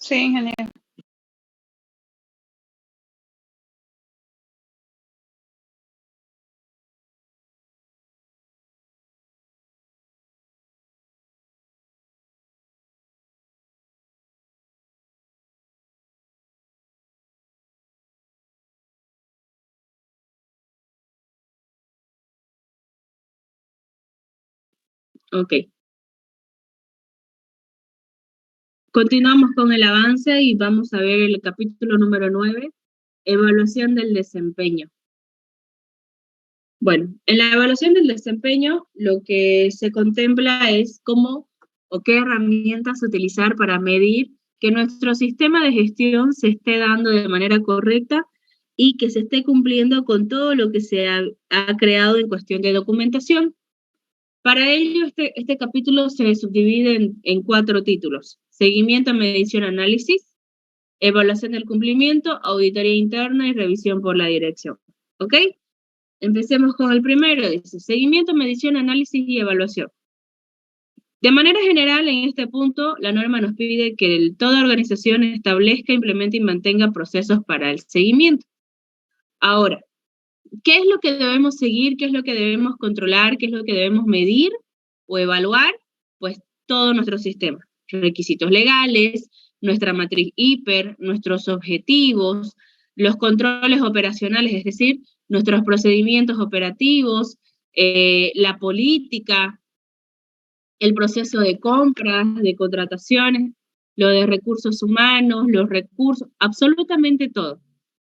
Sí, ingeniero. Ok. Continuamos con el avance y vamos a ver el capítulo número 9, evaluación del desempeño. Bueno, en la evaluación del desempeño lo que se contempla es cómo o qué herramientas utilizar para medir que nuestro sistema de gestión se esté dando de manera correcta y que se esté cumpliendo con todo lo que se ha creado en cuestión de documentación. Para ello, este capítulo se subdivide en 4 títulos: seguimiento, medición, análisis, evaluación del cumplimiento, auditoría interna y revisión por la dirección. ¿Ok? Empecemos con el primero, dice seguimiento, medición, análisis y evaluación. De manera general, en este punto, la norma nos pide que toda organización establezca, implemente y mantenga procesos para el seguimiento. Ahora, ¿qué es lo que debemos seguir? ¿Qué es lo que debemos controlar? ¿Qué es lo que debemos medir o evaluar? Pues todo nuestro sistema. Requisitos legales, nuestra matriz hiper, nuestros objetivos, los controles operacionales, es decir, nuestros procedimientos operativos, la política, el proceso de compras, de contrataciones, lo de recursos humanos, los recursos, absolutamente todo.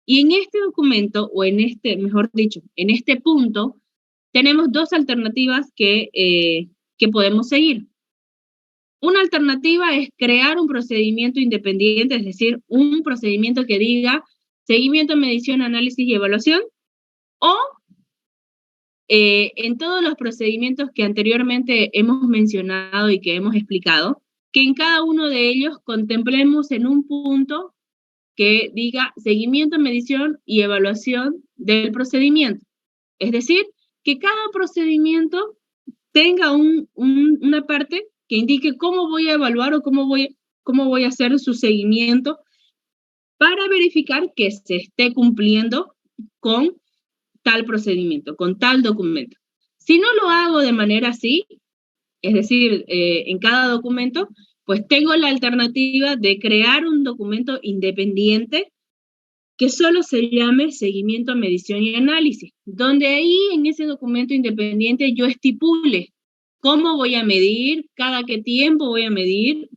Y en este documento, o en este, mejor dicho, en este punto, tenemos 2 alternativas que podemos seguir. Una alternativa es crear un procedimiento independiente, es decir, un procedimiento que diga seguimiento, medición, análisis y evaluación, o en todos los procedimientos que anteriormente hemos mencionado y que hemos explicado, que en cada uno de ellos contemplemos en un punto que diga seguimiento, medición y evaluación del procedimiento. Es decir, que cada procedimiento tenga una parte que indique cómo voy a evaluar o cómo voy a hacer su seguimiento para verificar que se esté cumpliendo con tal procedimiento, con tal documento. Si no lo hago de manera así, es decir, en cada documento, pues tengo la alternativa de crear un documento independiente que solo se llame seguimiento, medición y análisis, donde ahí en ese documento independiente yo estipule cómo voy a medir, cada qué tiempo voy a medir,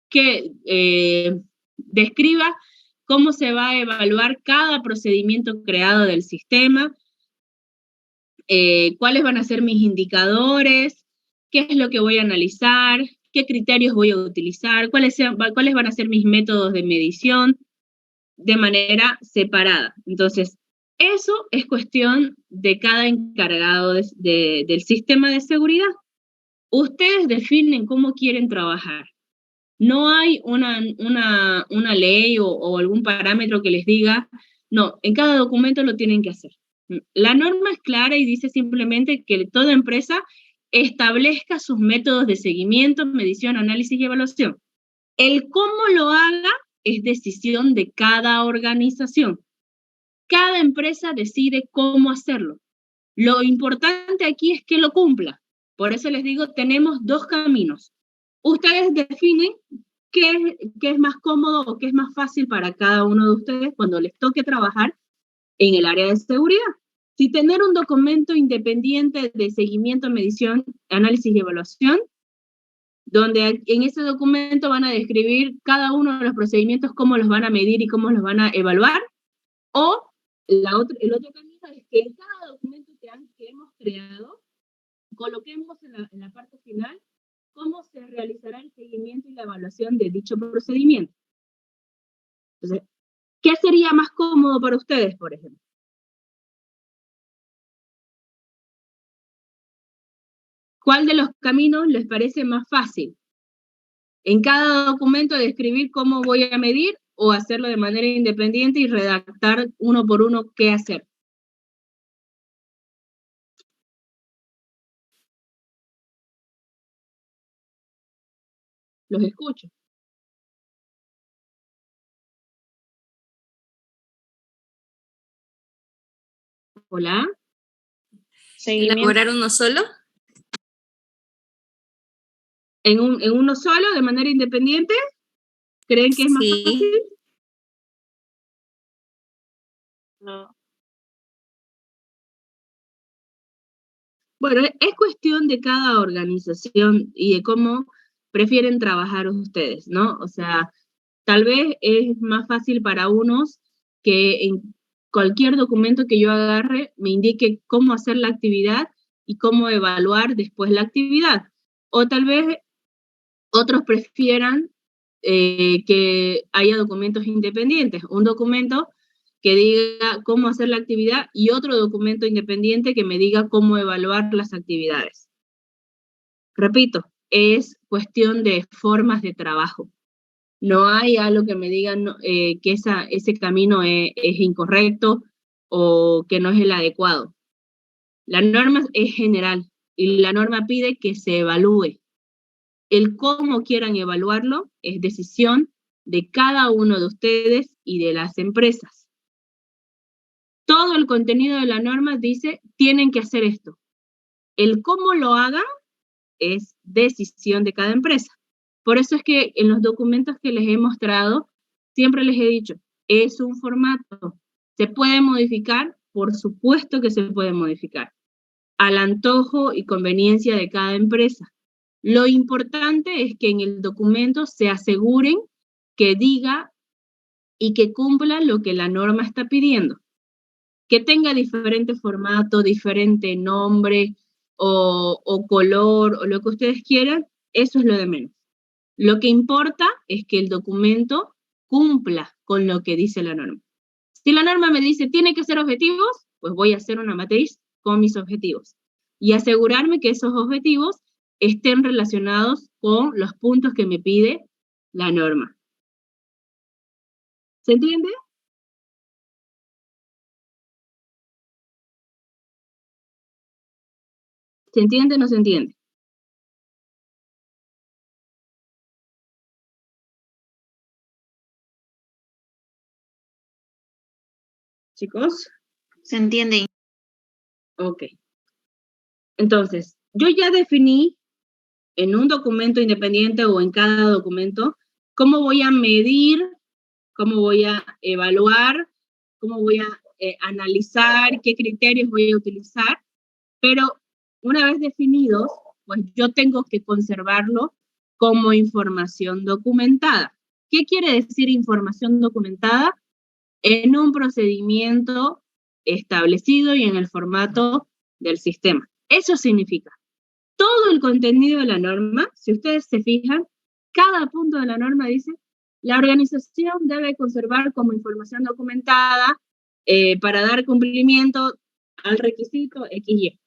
que describa cómo se va a evaluar cada procedimiento creado del sistema, cuáles van a ser mis indicadores, qué es lo que voy a analizar, qué criterios voy a utilizar, cuáles van a ser mis métodos de medición, de manera separada. Entonces, eso es cuestión de cada encargado del sistema de seguridad. Ustedes definen cómo quieren trabajar. No hay una ley o algún parámetro que les diga, no, en cada documento lo tienen que hacer. La norma es clara y dice simplemente que toda empresa establezca sus métodos de seguimiento, medición, análisis y evaluación. El cómo lo haga es decisión de cada organización. Cada empresa decide cómo hacerlo. Lo importante aquí es que lo cumpla. Por eso les digo, tenemos 2 caminos. Ustedes definen qué es más cómodo o qué es más fácil para cada uno de ustedes cuando les toque trabajar en el área de seguridad. Si tener un documento independiente de seguimiento, medición, análisis y evaluación, donde en ese documento van a describir cada uno de los procedimientos, cómo los van a medir y cómo los van a evaluar, o el otro camino es que en cada documento que hemos creado, coloquemos en la parte final cómo se realizará el seguimiento y la evaluación de dicho procedimiento. Entonces, ¿qué sería más cómodo para ustedes, por ejemplo? ¿Cuál de los caminos les parece más fácil? En cada documento describir cómo voy a medir o hacerlo de manera independiente y redactar uno por uno qué hacer. Los escucho. Hola. ¿Elaborar uno solo? ¿En uno solo, de manera independiente? ¿Creen que es más fácil? No. Bueno, es cuestión de cada organización y de cómo prefieren trabajar ustedes, ¿no? O sea, tal vez es más fácil para unos que en cualquier documento que yo agarre me indique cómo hacer la actividad y cómo evaluar después la actividad. O tal vez otros prefieran que haya documentos independientes. Un documento que diga cómo hacer la actividad y otro documento independiente que me diga cómo evaluar las actividades. Repito, es cuestión de formas de trabajo. No hay algo que me diga que ese camino es incorrecto o que no es el adecuado. La norma es general y la norma pide que se evalúe. El cómo quieran evaluarlo es decisión de cada uno de ustedes y de las empresas. Todo el contenido de la norma dice, tienen que hacer esto. El cómo lo hagan es decisión de cada empresa. Por eso es que en los documentos que les he mostrado, siempre les he dicho, es un formato. ¿Se puede modificar? Por supuesto que se puede modificar, al antojo y conveniencia de cada empresa. Lo importante es que en el documento se aseguren que diga y que cumpla lo que la norma está pidiendo. Que tenga diferente formato, diferente nombre o color o lo que ustedes quieran, eso es lo de menos. Lo que importa es que el documento cumpla con lo que dice la norma. Si la norma me dice tiene que ser objetivos, pues voy a hacer una matriz con mis objetivos y asegurarme que esos objetivos estén relacionados con los puntos que me pide la norma. ¿Se entiende? ¿Se entiende o no se entiende? Chicos. Se entiende. Ok. Entonces, yo ya definí en un documento independiente o en cada documento cómo voy a medir, cómo voy a evaluar, cómo voy a analizar, qué criterios voy a utilizar, pero una vez definidos, pues yo tengo que conservarlo como información documentada. ¿Qué quiere decir información documentada? En un procedimiento establecido y en el formato del sistema. Eso significa todo el contenido de la norma. Si ustedes se fijan, cada punto de la norma dice, la organización debe conservar como información documentada para dar cumplimiento al requisito XY.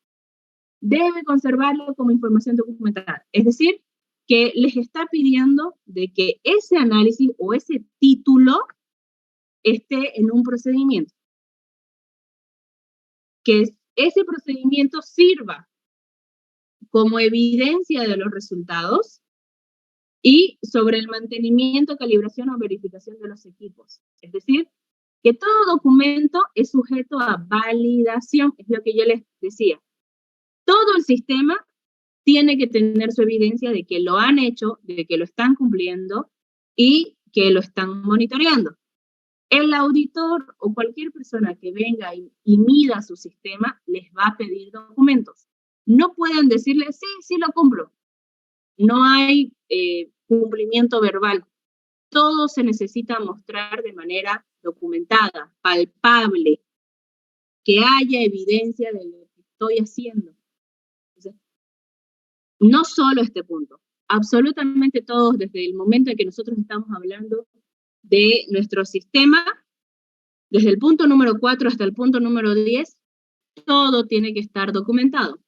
Debe conservarlo como información documentada. Es decir, que les está pidiendo de que ese análisis o ese título esté en un procedimiento. Que ese procedimiento sirva como evidencia de los resultados y sobre el mantenimiento, calibración o verificación de los equipos. Es decir, que todo documento es sujeto a validación, es lo que yo les decía. Todo el sistema tiene que tener su evidencia de que lo han hecho, de que lo están cumpliendo y que lo están monitoreando. El auditor o cualquier persona que venga y mida su sistema les va a pedir documentos. No pueden decirle, sí, sí lo cumplo. No hay cumplimiento verbal. Todo se necesita mostrar de manera documentada, palpable, que haya evidencia de lo que estoy haciendo. Entonces, no solo este punto, absolutamente todos, desde el momento en que nosotros estamos hablando de nuestro sistema, desde el punto número 4 hasta el punto número 10, todo tiene que estar documentado.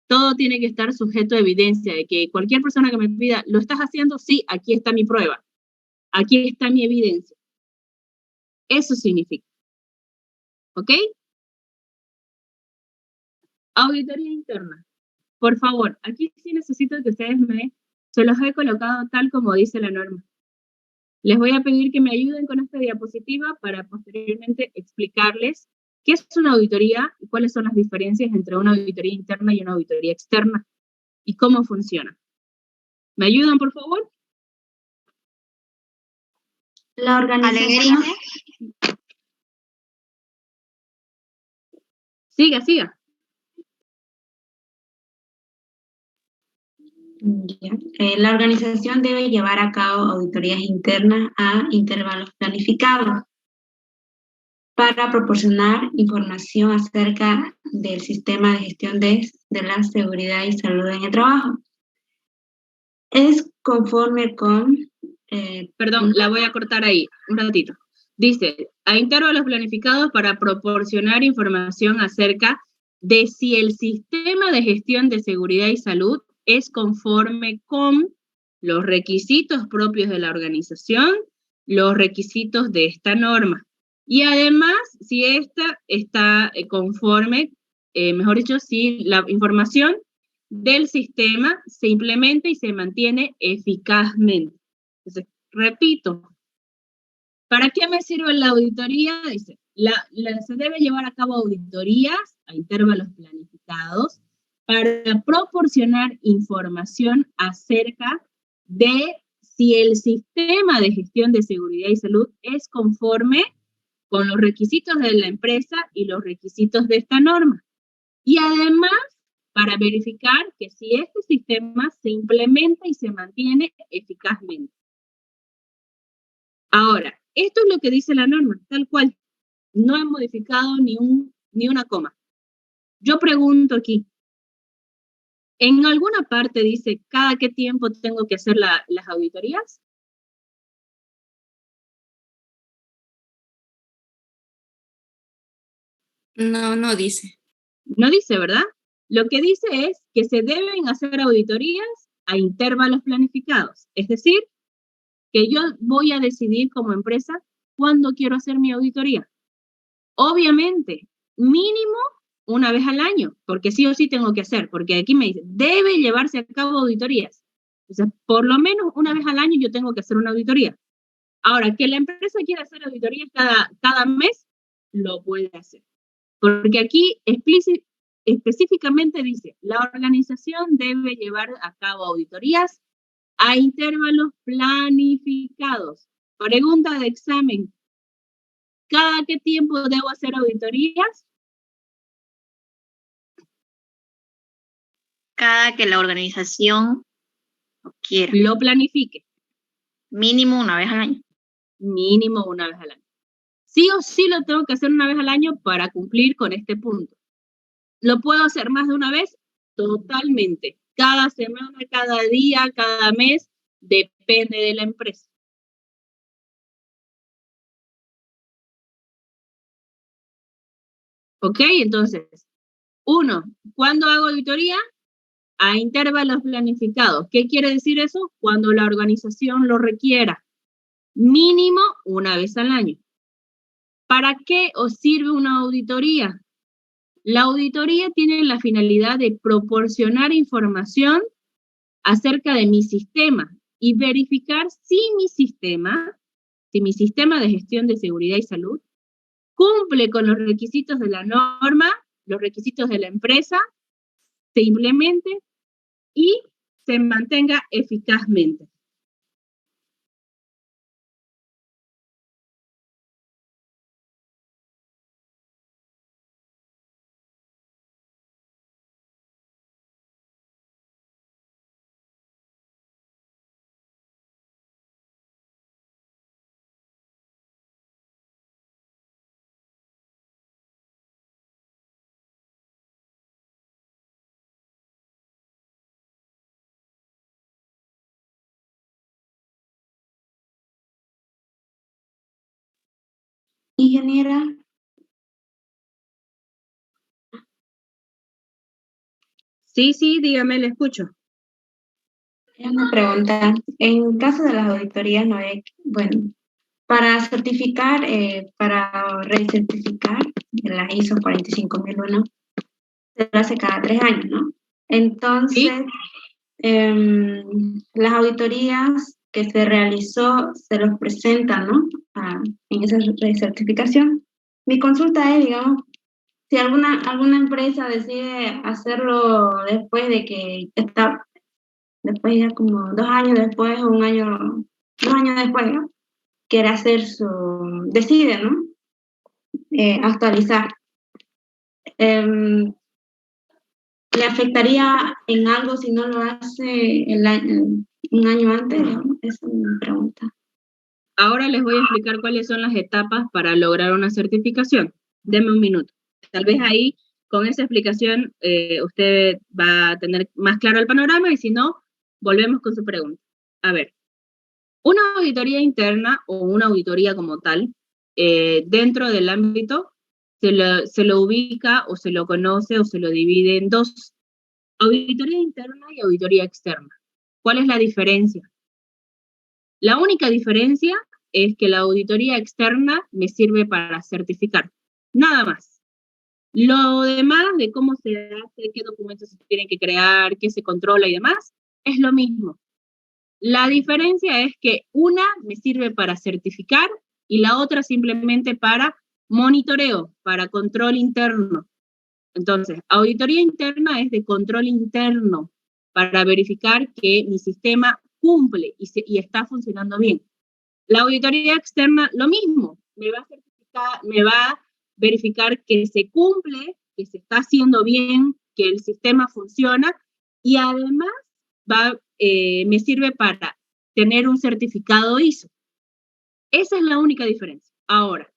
Todo tiene que estar sujeto a evidencia de que cualquier persona que me pida, ¿lo estás haciendo? Sí, aquí está mi prueba. Aquí está mi evidencia. Eso significa. ¿Ok? Auditoría interna. Por favor, aquí sí necesito que ustedes se los he colocado tal como dice la norma. Les voy a pedir que me ayuden con esta diapositiva para posteriormente explicarles ¿Qué es una auditoría y cuáles son las diferencias entre una auditoría interna y una auditoría externa? ¿Y cómo funciona? ¿Me ayudan, por favor? La organización... Siga. La organización debe llevar a cabo auditorías internas a intervalos planificados para proporcionar información acerca del sistema de gestión de la seguridad y salud en el trabajo. Es conforme con... Perdón, la voy a cortar ahí, un ratito. Dice, a intervalos planificados para proporcionar información acerca de si el sistema de gestión de seguridad y salud es conforme con los requisitos propios de la organización, los requisitos de esta norma. Y además, si esta está conforme, mejor dicho, si la información del sistema se implementa y se mantiene eficazmente. Entonces, repito, ¿para qué me sirve la auditoría? Dice, se debe llevar a cabo auditorías a intervalos planificados para proporcionar información acerca de si el sistema de gestión de seguridad y salud es conforme con los requisitos de la empresa y los requisitos de esta norma. Y además, para verificar que si este sistema se implementa y se mantiene eficazmente. Ahora, esto es lo que dice la norma, tal cual. No he modificado ni una coma. Yo pregunto aquí, ¿en alguna parte dice cada qué tiempo tengo que hacer las auditorías? No dice. No dice, ¿verdad? Lo que dice es que se deben hacer auditorías a intervalos planificados. Es decir, que yo voy a decidir como empresa cuándo quiero hacer mi auditoría. Obviamente, mínimo una vez al año, porque sí o sí tengo que hacer, porque aquí me dice, debe llevarse a cabo auditorías. Entonces, por lo menos una vez al año yo tengo que hacer una auditoría. Ahora, que la empresa quiera hacer auditorías cada mes, lo puede hacer. Porque aquí específicamente dice, la organización debe llevar a cabo auditorías a intervalos planificados. Pregunta de examen. ¿Cada qué tiempo debo hacer auditorías? Cada que la organización quiera. Lo planifique. Mínimo una vez al año. Mínimo una vez al año. Sí o sí lo tengo que hacer una vez al año para cumplir con este punto. ¿Lo puedo hacer más de una vez? Totalmente. Cada semana, cada día, cada mes, depende de la empresa. ¿Ok? Entonces, 1, ¿cuándo hago auditoría? A intervalos planificados. ¿Qué quiere decir eso? Cuando la organización lo requiera. Mínimo una vez al año. ¿Para qué os sirve una auditoría? La auditoría tiene la finalidad de proporcionar información acerca de mi sistema y verificar si mi sistema de gestión de seguridad y salud cumple con los requisitos de la norma, los requisitos de la empresa, se implemente y se mantenga eficazmente. Ingeniera. Sí, dígame, le escucho. Una pregunta. En caso de las auditorías, no hay, bueno, para certificar, para recertificar la ISO 45001, se hace cada 3 años, ¿no? Entonces, ¿sí? Las auditorías que se realizó se los presentan, ¿no? En esa recertificación. Mi consulta es, digamos, si alguna empresa decide hacerlo después de que está, después ya como 2 años después o 2 años después, ¿no? Quiere decide, ¿no? Actualizar. ¿Le afectaría en algo si no lo hace un año antes? Esa es mi pregunta. Ahora les voy a explicar cuáles son las etapas para lograr una certificación. Denme un minuto. Tal vez ahí, con esa explicación, usted va a tener más claro el panorama y si no, volvemos con su pregunta. A ver, una auditoría interna o una auditoría como tal, dentro del ámbito, se lo ubica o se lo conoce o se lo divide en dos: auditoría interna y auditoría externa. ¿Cuál es la diferencia? La única diferencia es que la auditoría externa me sirve para certificar, nada más. Lo demás de cómo se hace, qué documentos se tienen que crear, qué se controla y demás, es lo mismo. La diferencia es que una me sirve para certificar y la otra simplemente para monitoreo, para control interno. Entonces, auditoría interna es de control interno para verificar que mi sistema cumple y está funcionando bien. La auditoría externa, lo mismo, me va a verificar que se cumple, que se está haciendo bien, que el sistema funciona y además me sirve para tener un certificado ISO. Esa es la única diferencia. Ahora,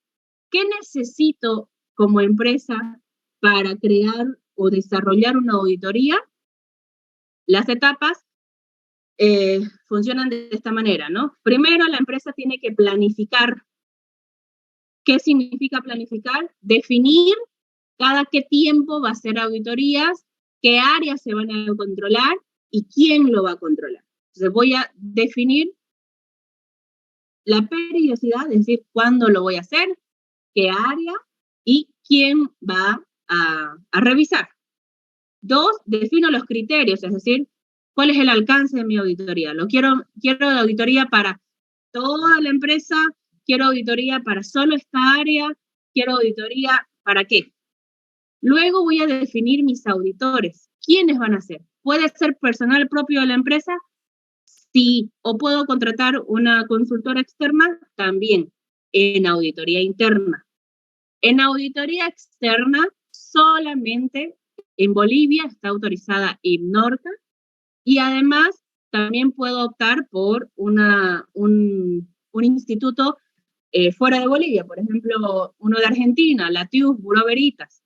¿qué necesito como empresa para crear o desarrollar una auditoría? Las etapas funcionan de esta manera, ¿no? Primero, la empresa tiene que planificar. ¿Qué significa planificar? Definir cada qué tiempo va a hacer auditorías, qué áreas se van a controlar y quién lo va a controlar. Entonces voy a definir la periodicidad, es decir, cuándo lo voy a hacer, qué área y quién va a revisar. 2, defino los criterios, es decir, cuál es el alcance de mi auditoría. Quiero auditoría para toda la empresa, quiero auditoría para solo esta área, quiero auditoría para qué. Luego voy a definir mis auditores. ¿Quiénes van a ser? ¿Puede ser personal propio de la empresa? Sí. ¿O puedo contratar una consultora externa? También. En auditoría interna. En auditoría externa, solamente en Bolivia está autorizada IBNORCA y además también puedo optar por un instituto fuera de Bolivia, por ejemplo, uno de Argentina, la TIUS, Buró Veritas.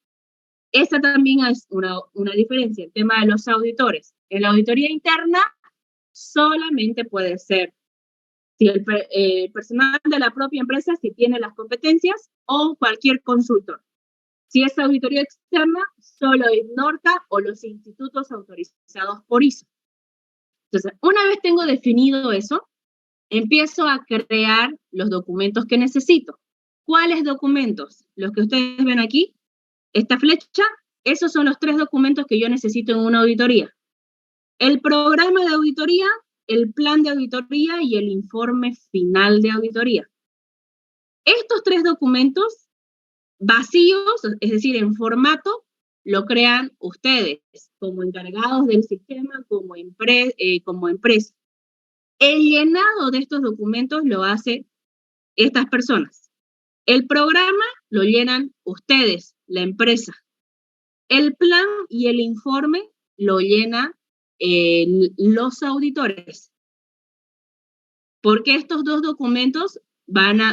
Esa también es una diferencia, el tema de los auditores. En la auditoría interna solamente puede ser si el personal de la propia empresa, si tiene las competencias, o cualquier consultor. Si es auditoría externa, solo IBNORCA o los institutos autorizados por ISO. Entonces, una vez tengo definido eso, empiezo a crear los documentos que necesito. ¿Cuáles documentos? Los que ustedes ven aquí, esta flecha, esos son los 3 documentos que yo necesito en una auditoría. El programa de auditoría, el plan de auditoría y el informe final de auditoría. Estos 3 documentos vacíos, es decir, en formato, lo crean ustedes como encargados del sistema, como empresa. El llenado de estos documentos lo hacen estas personas. El programa lo llenan ustedes, la empresa. El plan y el informe lo llenan los auditores. Porque estos 2 documentos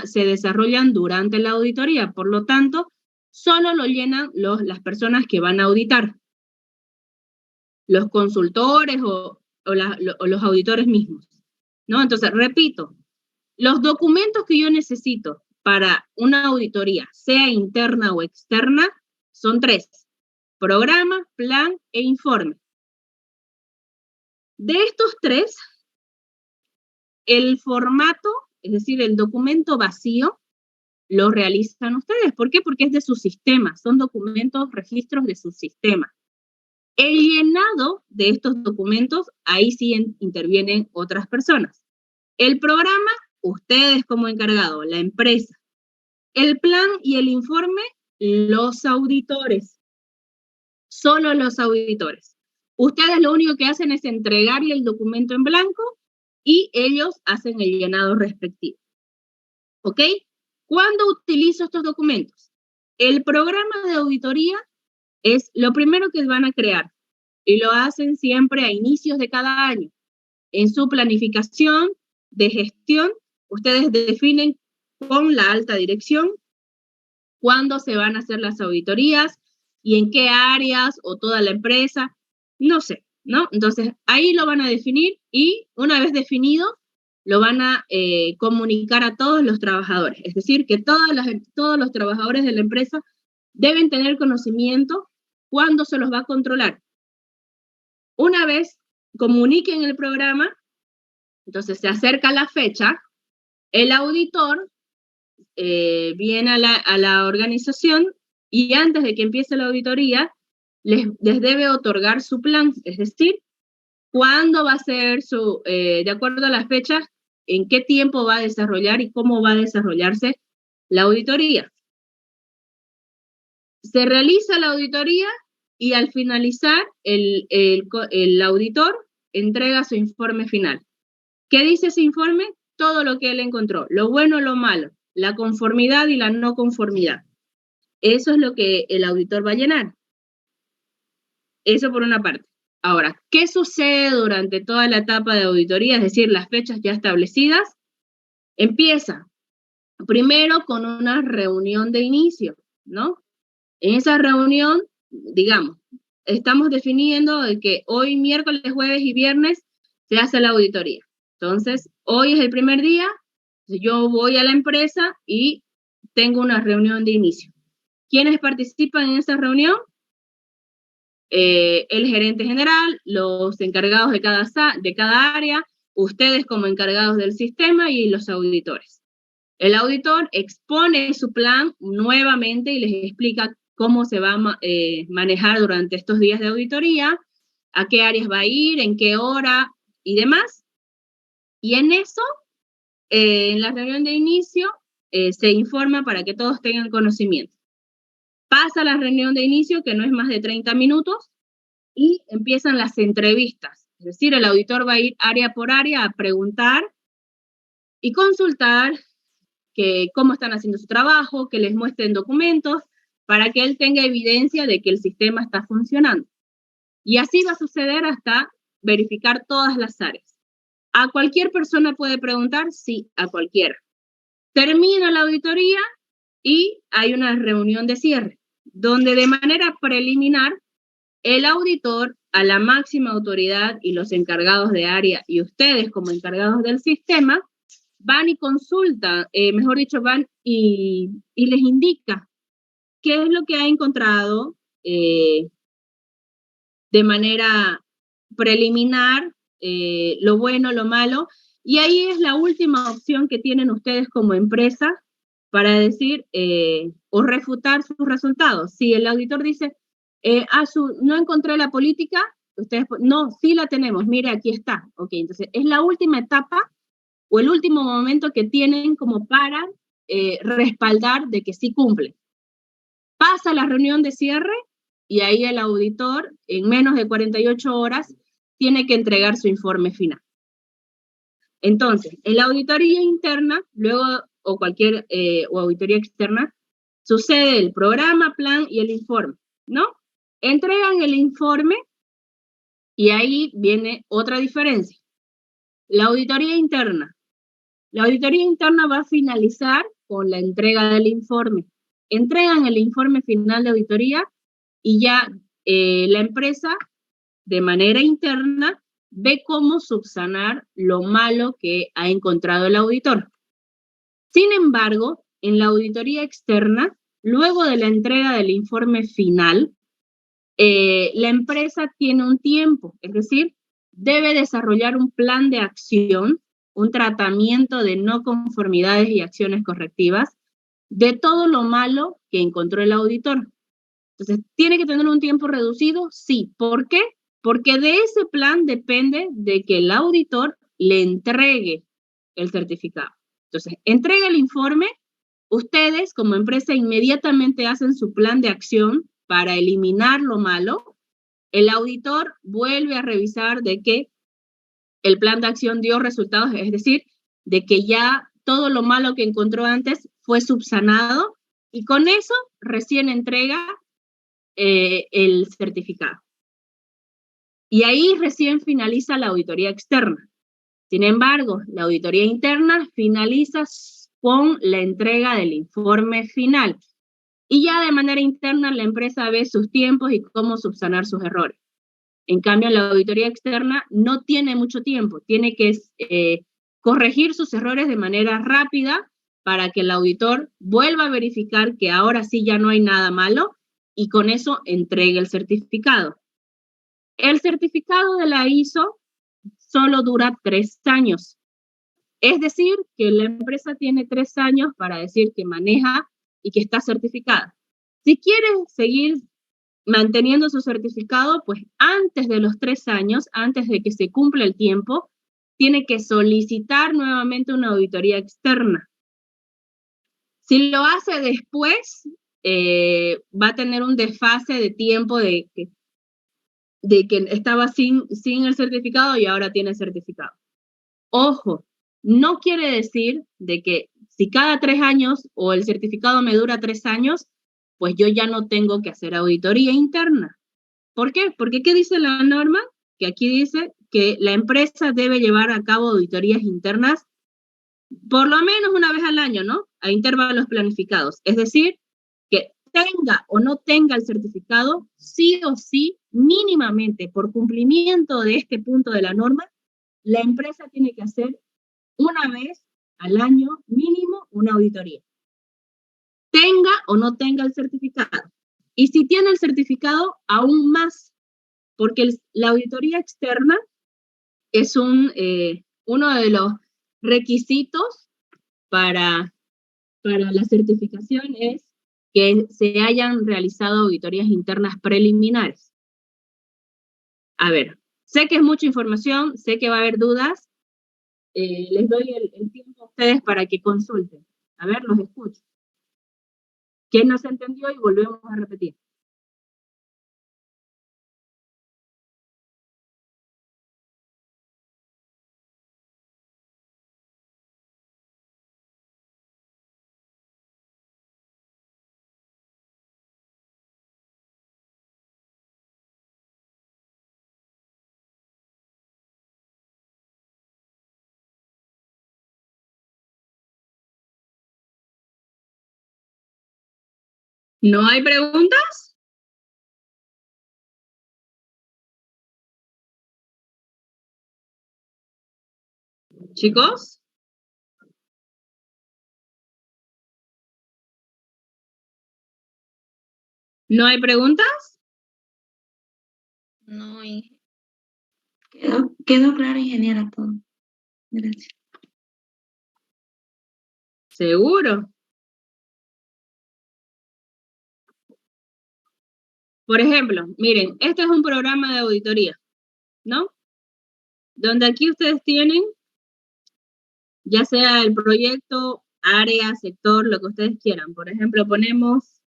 se desarrollan durante la auditoría, por lo tanto, solo lo llenan las personas que van a auditar, los consultores o los auditores mismos, ¿no? Entonces, repito, los documentos que yo necesito para una auditoría, sea interna o externa, son 3: programa, plan e informe. De estos 3, el formato, es decir, el documento vacío, lo realizan ustedes. ¿Por qué? Porque es de su sistema, son documentos, registros de su sistema. El llenado de estos documentos, ahí sí intervienen otras personas. El programa, ustedes como encargado, la empresa. El plan y el informe, los auditores. Solo los auditores. Ustedes lo único que hacen es entregarle el documento en blanco y ellos hacen el llenado respectivo. ¿Ok? ¿Cuándo utilizo estos documentos? El programa de auditoría es lo primero que van a crear y lo hacen siempre a inicios de cada año. En su planificación de gestión, ustedes definen con la alta dirección cuándo se van a hacer las auditorías y en qué áreas o toda la empresa, no sé, ¿no? Entonces, ahí lo van a definir y una vez definido, lo van a comunicar a todos los trabajadores. Es decir, que todos los trabajadores de la empresa deben tener conocimiento cuándo se los va a controlar. Una vez comuniquen el programa, entonces se acerca la fecha, el auditor viene a la organización y antes de que empiece la auditoría, les debe otorgar su plan, es decir, cuándo va a ser de acuerdo a las fechas, en qué tiempo va a desarrollar y cómo va a desarrollarse la auditoría. Se realiza la auditoría y al finalizar, el auditor entrega su informe final. ¿Qué dice ese informe? Todo lo que él encontró, lo bueno, lo malo, la conformidad y la no conformidad. Eso es lo que el auditor va a llenar. Eso por una parte. Ahora, ¿qué sucede durante toda la etapa de auditoría? Es decir, las fechas ya establecidas. Empieza primero con una reunión de inicio, ¿no? En esa reunión, digamos, estamos definiendo de que hoy, miércoles, jueves y viernes, se hace la auditoría. Entonces, hoy es el primer día, yo voy a la empresa y tengo una reunión de inicio. ¿Quiénes participan en esa reunión? El gerente general, los encargados de cada área, ustedes como encargados del sistema y los auditores. El auditor expone su plan nuevamente y les explica cómo se va a manejar durante estos días de auditoría, a qué áreas va a ir, en qué hora y demás. Y en eso, en la reunión de inicio, se informa para que todos tengan conocimiento. Pasa la reunión de inicio, que no es más de 30 minutos, y empiezan las entrevistas. Es decir, el auditor va a ir área por área a preguntar y consultar cómo están haciendo su trabajo, que les muestren documentos, para que él tenga evidencia de que el sistema está funcionando. Y así va a suceder hasta verificar todas las áreas. ¿A cualquier persona puede preguntar? Sí, a cualquiera. Termina la auditoría y hay una reunión de cierre, donde de manera preliminar el auditor, a la máxima autoridad y los encargados de área y ustedes como encargados del sistema, van y consultan, mejor dicho, van y les indica qué es lo que ha encontrado de manera preliminar, lo bueno, lo malo, y ahí es la última opción que tienen ustedes como empresa para decir o refutar sus resultados. Si el auditor dice, no encontré la política, ustedes, no, sí la tenemos, mire, aquí está. Ok, entonces es la última etapa o el último momento que tienen como para respaldar de que sí cumple. Pasa la reunión de cierre y ahí el auditor, en menos de 48 horas, tiene que entregar su informe final. Entonces, en la auditoría interna, luego, o cualquier, o auditoría externa, sucede el programa, plan y el informe, ¿no? Entregan el informe y ahí viene otra diferencia. La auditoría interna va a finalizar con la entrega del informe. Entregan el informe final de auditoría y ya la empresa, de manera interna, ve cómo subsanar lo malo que ha encontrado el auditor. Sin embargo, en la auditoría externa, luego de la entrega del informe final, la empresa tiene un tiempo, es decir, debe desarrollar un plan de acción, un tratamiento de no conformidades y acciones correctivas de todo lo malo que encontró el auditor. Entonces, ¿tiene que tener un tiempo reducido? Sí. ¿Por qué? Porque de ese plan depende de que el auditor le entregue el certificado. Entonces, entrega el informe ustedes como empresa inmediatamente hacen su plan de acción para eliminar lo malo. El auditor vuelve a revisar de que el plan de acción dio resultados, es decir, de que ya todo lo malo que encontró antes fue subsanado y con eso recién entrega el certificado. Y ahí recién finaliza la auditoría externa. Sin embargo, la auditoría interna finaliza con la entrega del informe final. Y ya de manera interna la empresa ve sus tiempos y cómo subsanar sus errores. En cambio, la auditoría externa no tiene mucho tiempo, tiene que corregir sus errores de manera rápida para que el auditor vuelva a verificar que ahora sí ya no hay nada malo y con eso entregue el certificado. El certificado de la ISO solo dura 3 años. Es decir, que la empresa tiene 3 años para decir que maneja y que está certificada. Si quiere seguir manteniendo su certificado, pues antes de los 3 años, antes de que se cumpla el tiempo, tiene que solicitar nuevamente una auditoría externa. Si lo hace después, va a tener un desfase de tiempo de que estaba sin el certificado y ahora tiene certificado. Ojo, no quiere decir de que si cada 3 años o el certificado me dura 3 años, pues yo ya no tengo que hacer auditoría interna. ¿Por qué? Porque ¿qué dice la norma? Que aquí dice que la empresa debe llevar a cabo auditorías internas por lo menos una vez al año, ¿no? A intervalos planificados. Es decir, que tenga o no tenga el certificado, sí o sí, mínimamente, por cumplimiento de este punto de la norma, la empresa tiene que hacer una vez al año mínimo una auditoría. Tenga o no tenga el certificado. Y si tiene el certificado, aún más, porque la auditoría externa es uno de los requisitos para la certificación es que se hayan realizado auditorías internas preliminares. A ver, sé que es mucha información, sé que va a haber dudas, les doy el tiempo a ustedes para que consulten. A ver, los escucho. ¿Quién no se entendió? Y volvemos a repetir. ¿No hay preguntas? ¿Chicos? ¿No hay preguntas? No, Quedó claro, ingeniera, todo. Gracias. ¿Seguro? Por ejemplo, miren, este es un programa de auditoría, ¿no? Donde aquí ustedes tienen, ya sea el proyecto, área, sector, lo que ustedes quieran. Por ejemplo, ponemos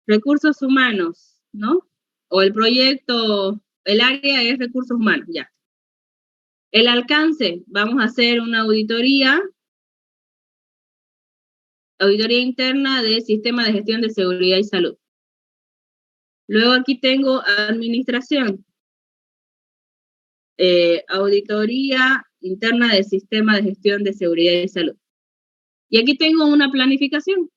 recursos humanos, ¿no? O el proyecto, el área es recursos humanos, ya. El alcance, vamos a hacer una auditoría interna del sistema de gestión de seguridad y salud. Luego aquí tengo administración, auditoría interna del sistema de gestión de seguridad y salud. Y aquí tengo una planificación.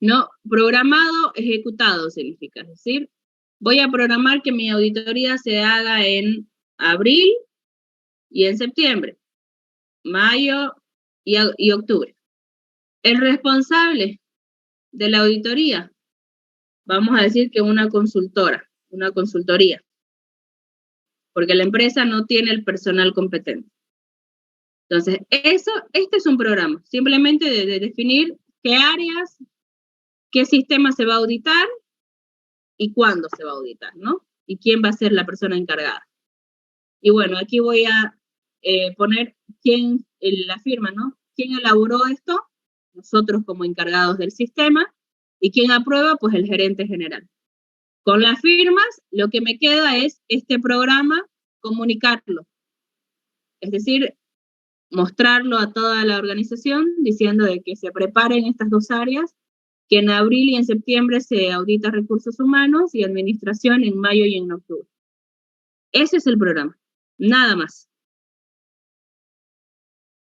No, programado, ejecutado significa, es decir, voy a programar que mi auditoría se haga en abril y en septiembre, mayo y octubre. El responsable de la auditoría, vamos a decir que una consultoría, porque la empresa no tiene el personal competente. Entonces, este es un programa, simplemente de definir qué áreas, qué sistema se va a auditar y cuándo se va a auditar, ¿no? Y quién va a ser la persona encargada. Y bueno, aquí voy a poner quién, la firma, ¿no? ¿Quién elaboró esto? nosotros como encargados del sistema, y quien aprueba, pues el gerente general. Con las firmas, lo que me queda es este programa, comunicarlo. Es decir, mostrarlo a toda la organización, diciendo de que se preparen estas dos áreas, que en abril y en septiembre se audita recursos humanos y administración en mayo y en octubre. Ese es el programa, nada más.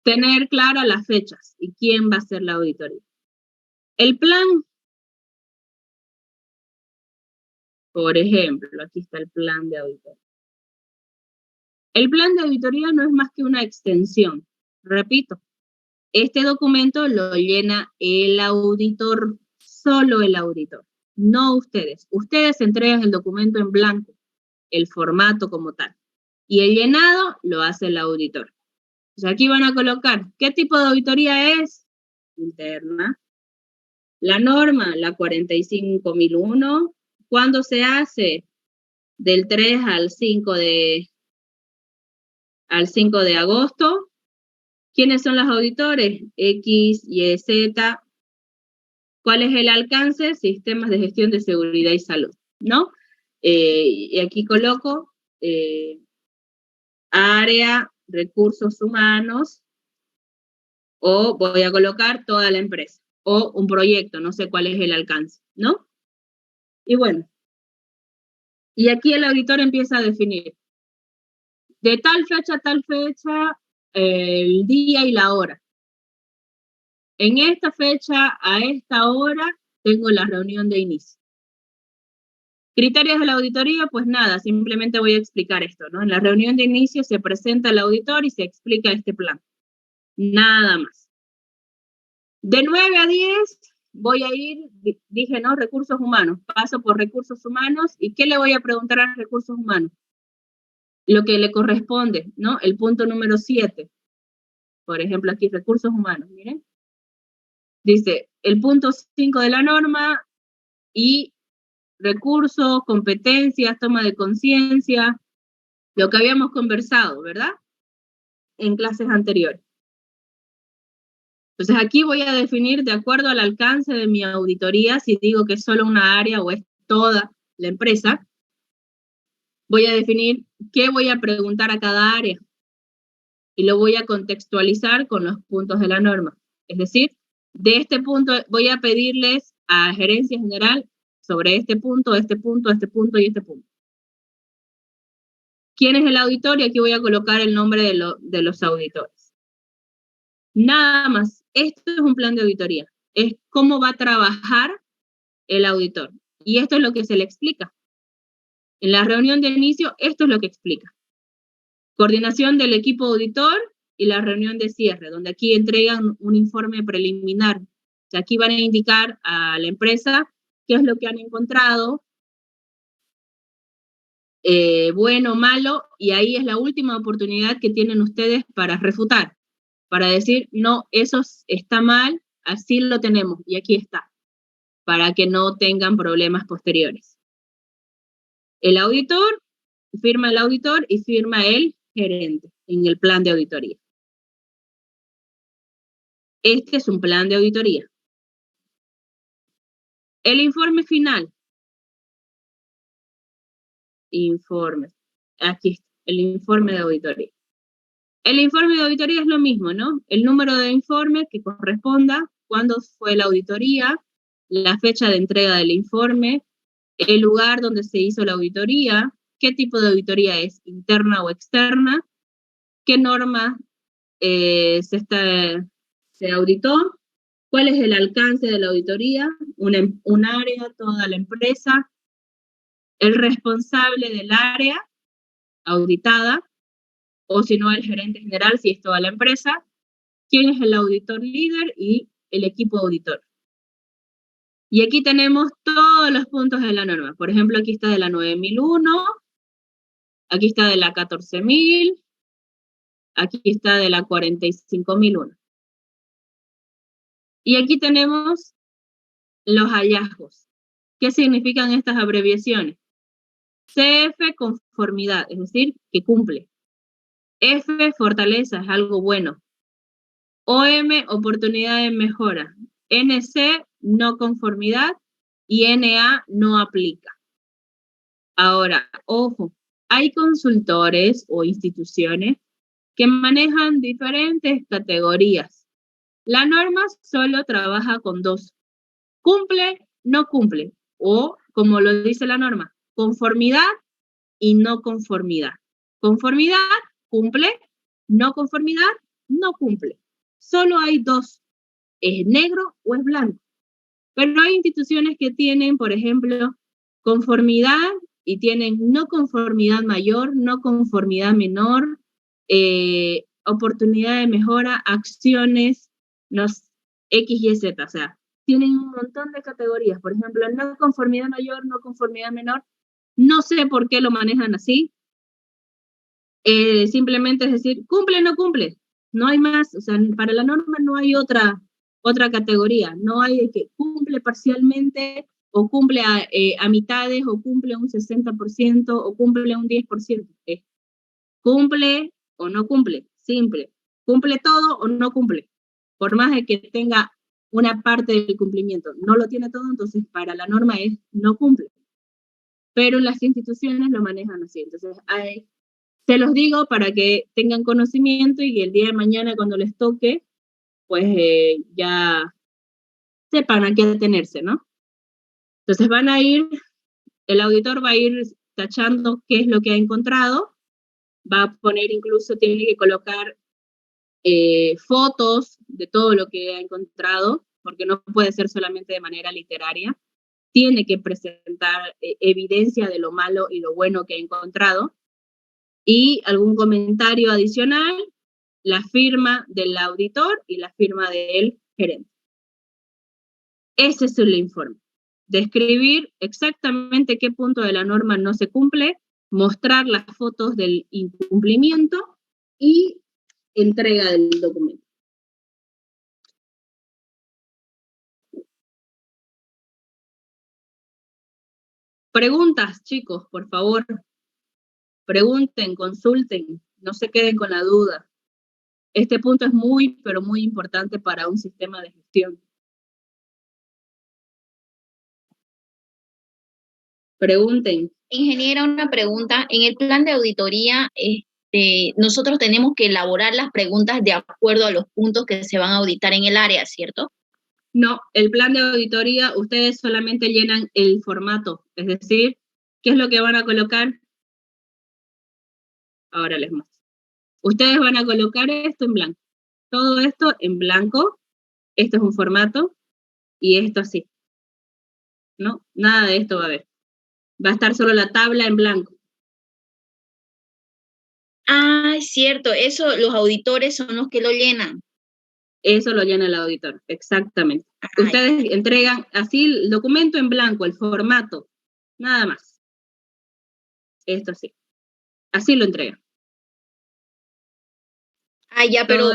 Tener claras las fechas y quién va a hacer la auditoría. El plan, por ejemplo, aquí está el plan de auditoría. El plan de auditoría no es más que una extensión. Repito, este documento lo llena el auditor, solo el auditor, no ustedes. Ustedes entregan el documento en blanco, el formato como tal. Y el llenado lo hace el auditor. O sea, aquí van a colocar, ¿qué tipo de auditoría es? Interna. La norma, la 45001. ¿Cuándo se hace? Del 3 al 5 de agosto. ¿Quiénes son los auditores? X, Y, Z. ¿Cuál es el alcance? Sistemas de gestión de seguridad y salud, ¿no? Y aquí coloco área, recursos humanos, o voy a colocar toda la empresa, o un proyecto, no sé cuál es el alcance, ¿no? Y bueno, y aquí el auditor empieza a definir de tal fecha a tal fecha, el día y la hora. En esta fecha, a esta hora, tengo la reunión de inicio. Criterios de la auditoría, pues nada, simplemente voy a explicar esto, ¿no? En la reunión de inicio se presenta el auditor y se explica este plan. Nada más. De 9 a 10 voy a ir, dije, ¿no? Recursos humanos. Paso por recursos humanos. ¿Y qué le voy a preguntar a recursos humanos? Lo que le corresponde, ¿no? El punto número 7. Por ejemplo, aquí, recursos humanos, miren. Dice, el punto 5 de la norma y recursos, competencias, toma de conciencia, lo que habíamos conversado, ¿verdad? En clases anteriores. Entonces aquí voy a definir de acuerdo al alcance de mi auditoría, si digo que es solo una área o es toda la empresa, voy a definir qué voy a preguntar a cada área y lo voy a contextualizar con los puntos de la norma. Es decir, de este punto voy a pedirles a gerencia general sobre este punto, este punto, este punto y este punto. ¿Quién es el auditor? Y aquí voy a colocar el nombre de los auditores. Nada más. Esto es un plan de auditoría. Es cómo va a trabajar el auditor. Y esto es lo que se le explica. En la reunión de inicio, esto es lo que explica. Coordinación del equipo auditor y la reunión de cierre, donde aquí entregan un informe preliminar. O sea, aquí van a indicar a la empresa qué es lo que han encontrado, bueno, malo, y ahí es la última oportunidad que tienen ustedes para refutar, para decir, no, eso está mal, así lo tenemos, y aquí está, para que no tengan problemas posteriores. El auditor, firma el auditor y firma el gerente en el plan de auditoría. Este es un plan de auditoría. El informe final. Informe. Aquí está, el informe de auditoría. El informe de auditoría es lo mismo, ¿no? El número de informe que corresponda, cuándo fue la auditoría, la fecha de entrega del informe, el lugar donde se hizo la auditoría, qué tipo de auditoría es, interna o externa, qué norma se auditó, cuál es el alcance de la auditoría, un área, toda la empresa, el responsable del área auditada, o si no el gerente general, si es toda la empresa, quién es el auditor líder y el equipo auditor. Y aquí tenemos todos los puntos de la norma. Por ejemplo, aquí está de la 9001, aquí está de la 14000, aquí está de la 45001. Y aquí tenemos los hallazgos. ¿Qué significan estas abreviaciones? CF, conformidad, es decir, que cumple. F, fortaleza, es algo bueno. OM, oportunidad de mejora. NC, no conformidad. Y NA, no aplica. Ahora, ojo, hay consultores o instituciones que manejan diferentes categorías. La norma solo trabaja con dos. Cumple, no cumple. O, como lo dice la norma, conformidad y no conformidad. Conformidad, cumple. No conformidad, no cumple. Solo hay dos. ¿Es negro o es blanco? Pero hay instituciones que tienen, por ejemplo, conformidad y tienen no conformidad mayor, no conformidad menor, oportunidad de mejora, acciones, X, Y, Z. O sea, tienen un montón de categorías. Por ejemplo, no conformidad mayor, no conformidad menor. No sé por qué lo manejan así. Simplemente es decir, cumple o no cumple. No hay más. O sea, para la norma no hay otra categoría. No hay de que cumple parcialmente o cumple a mitades o cumple un 60% o cumple un 10%. Cumple o no cumple. Simple. Cumple todo o no cumple. Por más de que tenga una parte del cumplimiento. No lo tiene todo, entonces para la norma es no cumple. Pero las instituciones lo manejan así. Entonces se los digo para que tengan conocimiento y que el día de mañana cuando les toque, pues ya sepan a qué atenerse, ¿no? Entonces el auditor va a ir tachando qué es lo que ha encontrado, va a poner incluso, tiene que colocar fotos de todo lo que ha encontrado, porque no puede ser solamente de manera literaria, tiene que presentar evidencia de lo malo y lo bueno que ha encontrado, y algún comentario adicional, la firma del auditor y la firma del gerente. Ese es el informe. Describir exactamente qué punto de la norma no se cumple, mostrar las fotos del incumplimiento y entrega del documento. Preguntas, chicos, por favor. Pregunten, consulten, no se queden con la duda. Este punto es muy, pero muy importante para un sistema de gestión. Pregunten. Ingeniera, una pregunta. En el plan de auditoría, nosotros tenemos que elaborar las preguntas de acuerdo a los puntos que se van a auditar en el área, ¿cierto? No, el plan de auditoría, ustedes solamente llenan el formato, es decir, ¿qué es lo que van a colocar? Ahora les muestro. Ustedes van a colocar esto en blanco, todo esto en blanco, esto es un formato, y esto así, ¿no? Nada de esto va a haber. Va a estar solo la tabla en blanco. Ah, es cierto, eso los auditores son los que lo llenan. Eso lo llena el auditor, exactamente. Ay. Ustedes entregan así el documento en blanco, el formato, nada más. Esto sí. Así lo entregan. Ah, ya, pero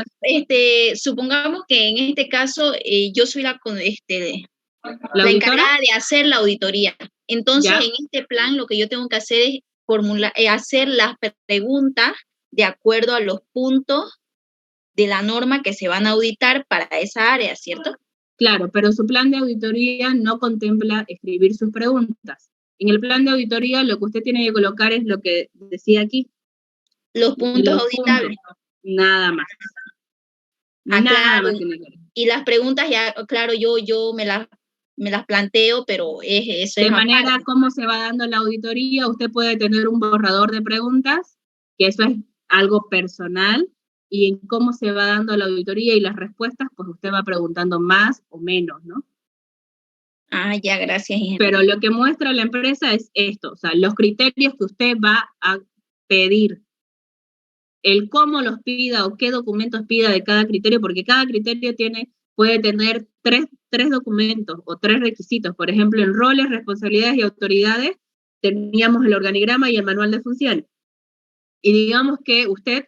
supongamos que en este caso yo soy la encargada de hacer la auditoría. Entonces, ¿ya? En este plan lo que yo tengo que hacer es hacer las preguntas de acuerdo a los puntos de la norma que se van a auditar para esa área, ¿cierto? Claro, pero su plan de auditoría no contempla escribir sus preguntas. En el plan de auditoría lo que usted tiene que colocar es lo que decía aquí. Los puntos auditables. Nada más. Nada claro. más tiene que ver. Y las preguntas ya, claro, yo me las planteo, pero eso de es manera aparte. como se va dando la auditoría, usted puede tener un borrador de preguntas, que eso es algo personal, y en cómo se va dando la auditoría y las respuestas, pues usted va preguntando más o menos, ¿no? Ah, ya, gracias, ingeniero. Pero lo que muestra la empresa es esto, o sea, los criterios que usted va a pedir, el cómo los pida o qué documentos pida de cada criterio, porque cada criterio puede tener tres documentos o tres requisitos. Por ejemplo, en roles, responsabilidades y autoridades teníamos el organigrama y el manual de funciones. Y digamos que usted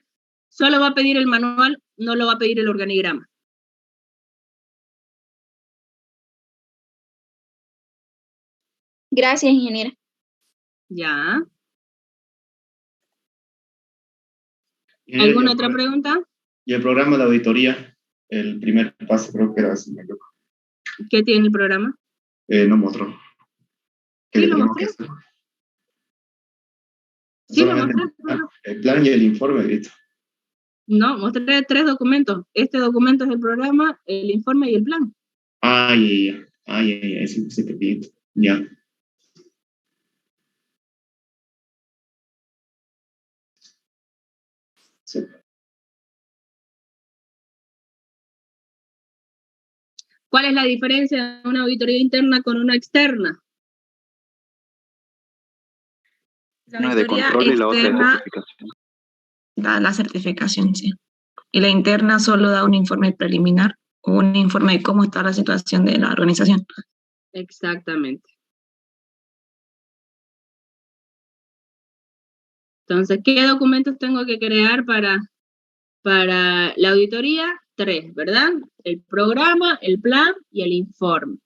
solo va a pedir el manual, no lo va a pedir el organigrama. Gracias, ingeniera. Ya. ¿Alguna otra pregunta? ¿Y el programa de auditoría? El primer paso creo que era así, me equivoco. ¿Qué tiene el programa? No mostró. ¿Qué ¿Sí le lo tenemos que mostré? hacer? Sí, lo Solamente mostré. el plan y el informe, listo. No, mostré 3 documentos. Este documento es el programa, el informe y el plan. Ay, ese te pido. Ya. Sí. ¿Cuál es la diferencia de una auditoría interna con una externa? La Una es de auditoría control y la otra de externa certificación. da la certificación, sí. Y la interna solo da un informe preliminar o un informe de cómo está la situación de la organización. Exactamente. Entonces, ¿qué documentos tengo que crear para la auditoría? 3, ¿verdad? El programa, el plan y el informe.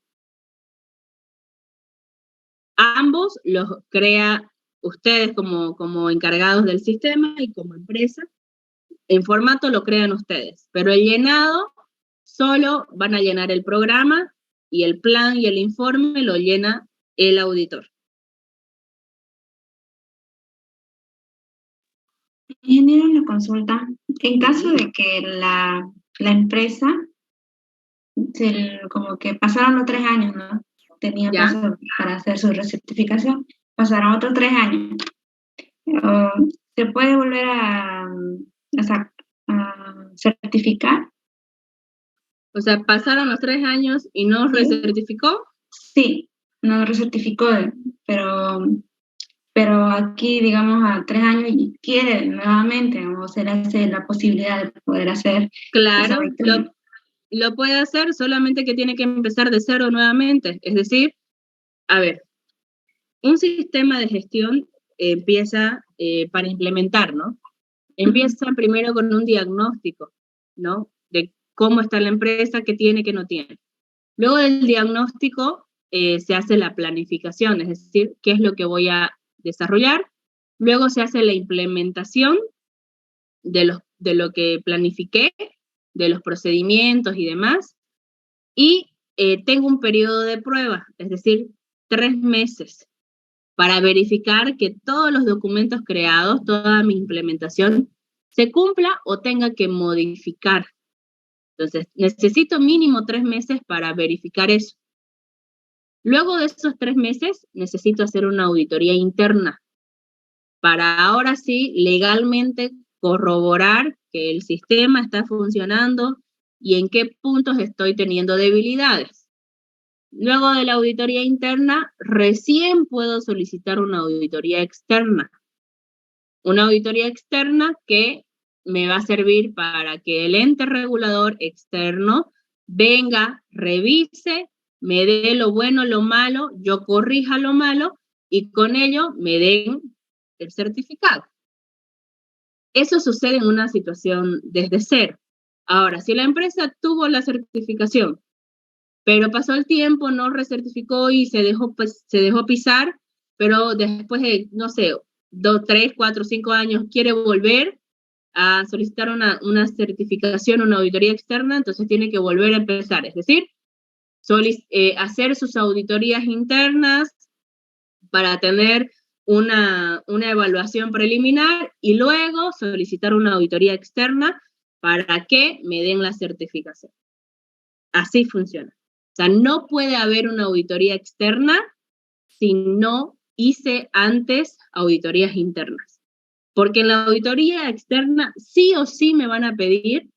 Ambos los crea ustedes como encargados del sistema y como empresa. En formato lo crean ustedes, pero el llenado solo van a llenar el programa y el plan y el informe lo llena el auditor. Ingeniero, una consulta. En caso de que la empresa, como que pasaron los 3 años, ¿no? Tenía ¿Ya? plazo para hacer su recertificación, pasaron otros 3 años. ¿Se puede volver a certificar? O sea, pasaron los 3 años y no Sí. recertificó. Sí, no recertificó, pero aquí, digamos, a 3 años y quiere nuevamente, o se le hace la posibilidad de poder hacer. Claro, lo puede hacer, solamente que tiene que empezar de cero nuevamente. Es decir, a ver, un sistema de gestión empieza para implementar, ¿no? Empieza primero con un diagnóstico, ¿no? De cómo está la empresa, qué tiene, qué no tiene. Luego del diagnóstico se hace la planificación, es decir, qué es lo que voy a desarrollar. Luego se hace la implementación de lo que planifiqué, de los procedimientos y demás. Y tengo un periodo de prueba, es decir, 3 meses, para verificar que todos los documentos creados, toda mi implementación, se cumpla o tenga que modificar. Entonces, necesito mínimo 3 meses para verificar eso. Luego de esos 3 meses, necesito hacer una auditoría interna para ahora sí, legalmente corroborar que el sistema está funcionando y en qué puntos estoy teniendo debilidades. Luego de la auditoría interna, recién puedo solicitar una auditoría externa. Una auditoría externa que me va a servir para que el ente regulador externo venga, revise, me dé lo bueno, lo malo, yo corrija lo malo y con ello me den el certificado. Eso sucede en una situación desde cero. Ahora, si la empresa tuvo la certificación, pero pasó el tiempo, no recertificó y se dejó pisar, pero después de, no sé, 2, 3, 4, 5 años quiere volver a solicitar una certificación, una auditoría externa, entonces tiene que volver a empezar, es decir, hacer sus auditorías internas para tener una evaluación preliminar y luego solicitar una auditoría externa para que me den la certificación. Así funciona. O sea, no puede haber una auditoría externa si no hice antes auditorías internas. Porque en la auditoría externa sí o sí me van a pedir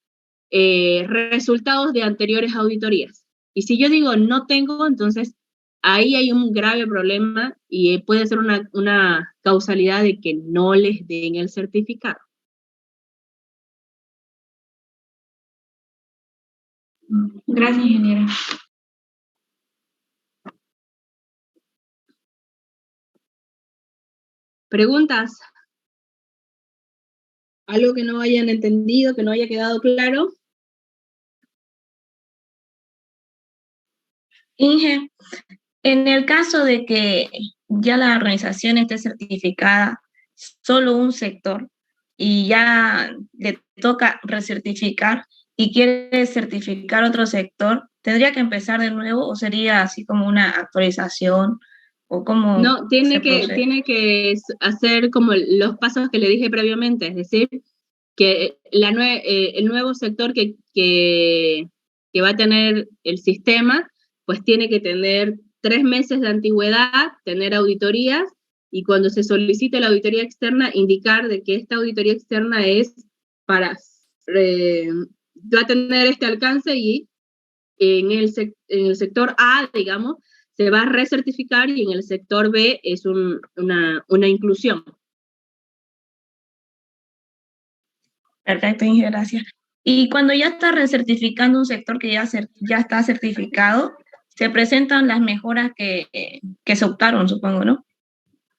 resultados de anteriores auditorías. Y si yo digo no tengo, entonces ahí hay un grave problema y puede ser una causalidad de que no les den el certificado. Gracias, ingeniera. ¿Preguntas? ¿Algo que no hayan entendido, que no haya quedado claro? Inge, en el caso de que ya la organización esté certificada, solo un sector, y ya le toca recertificar, y quiere certificar otro sector, ¿tendría que empezar de nuevo o sería así como una actualización o cómo No, se procede? tiene que hacer como los pasos que le dije previamente, es decir, que el nuevo sector que va a tener el sistema, pues tiene que tener 3 meses de antigüedad, tener auditorías, y cuando se solicite la auditoría externa, indicar de que esta auditoría externa es para, va a tener este alcance, y en el sector A, digamos, se va a recertificar, y en el sector B es una inclusión. Perfecto, Inge, gracias. Y cuando ya está recertificando un sector que ya está certificado, se presentan las mejoras que se optaron, supongo, ¿no?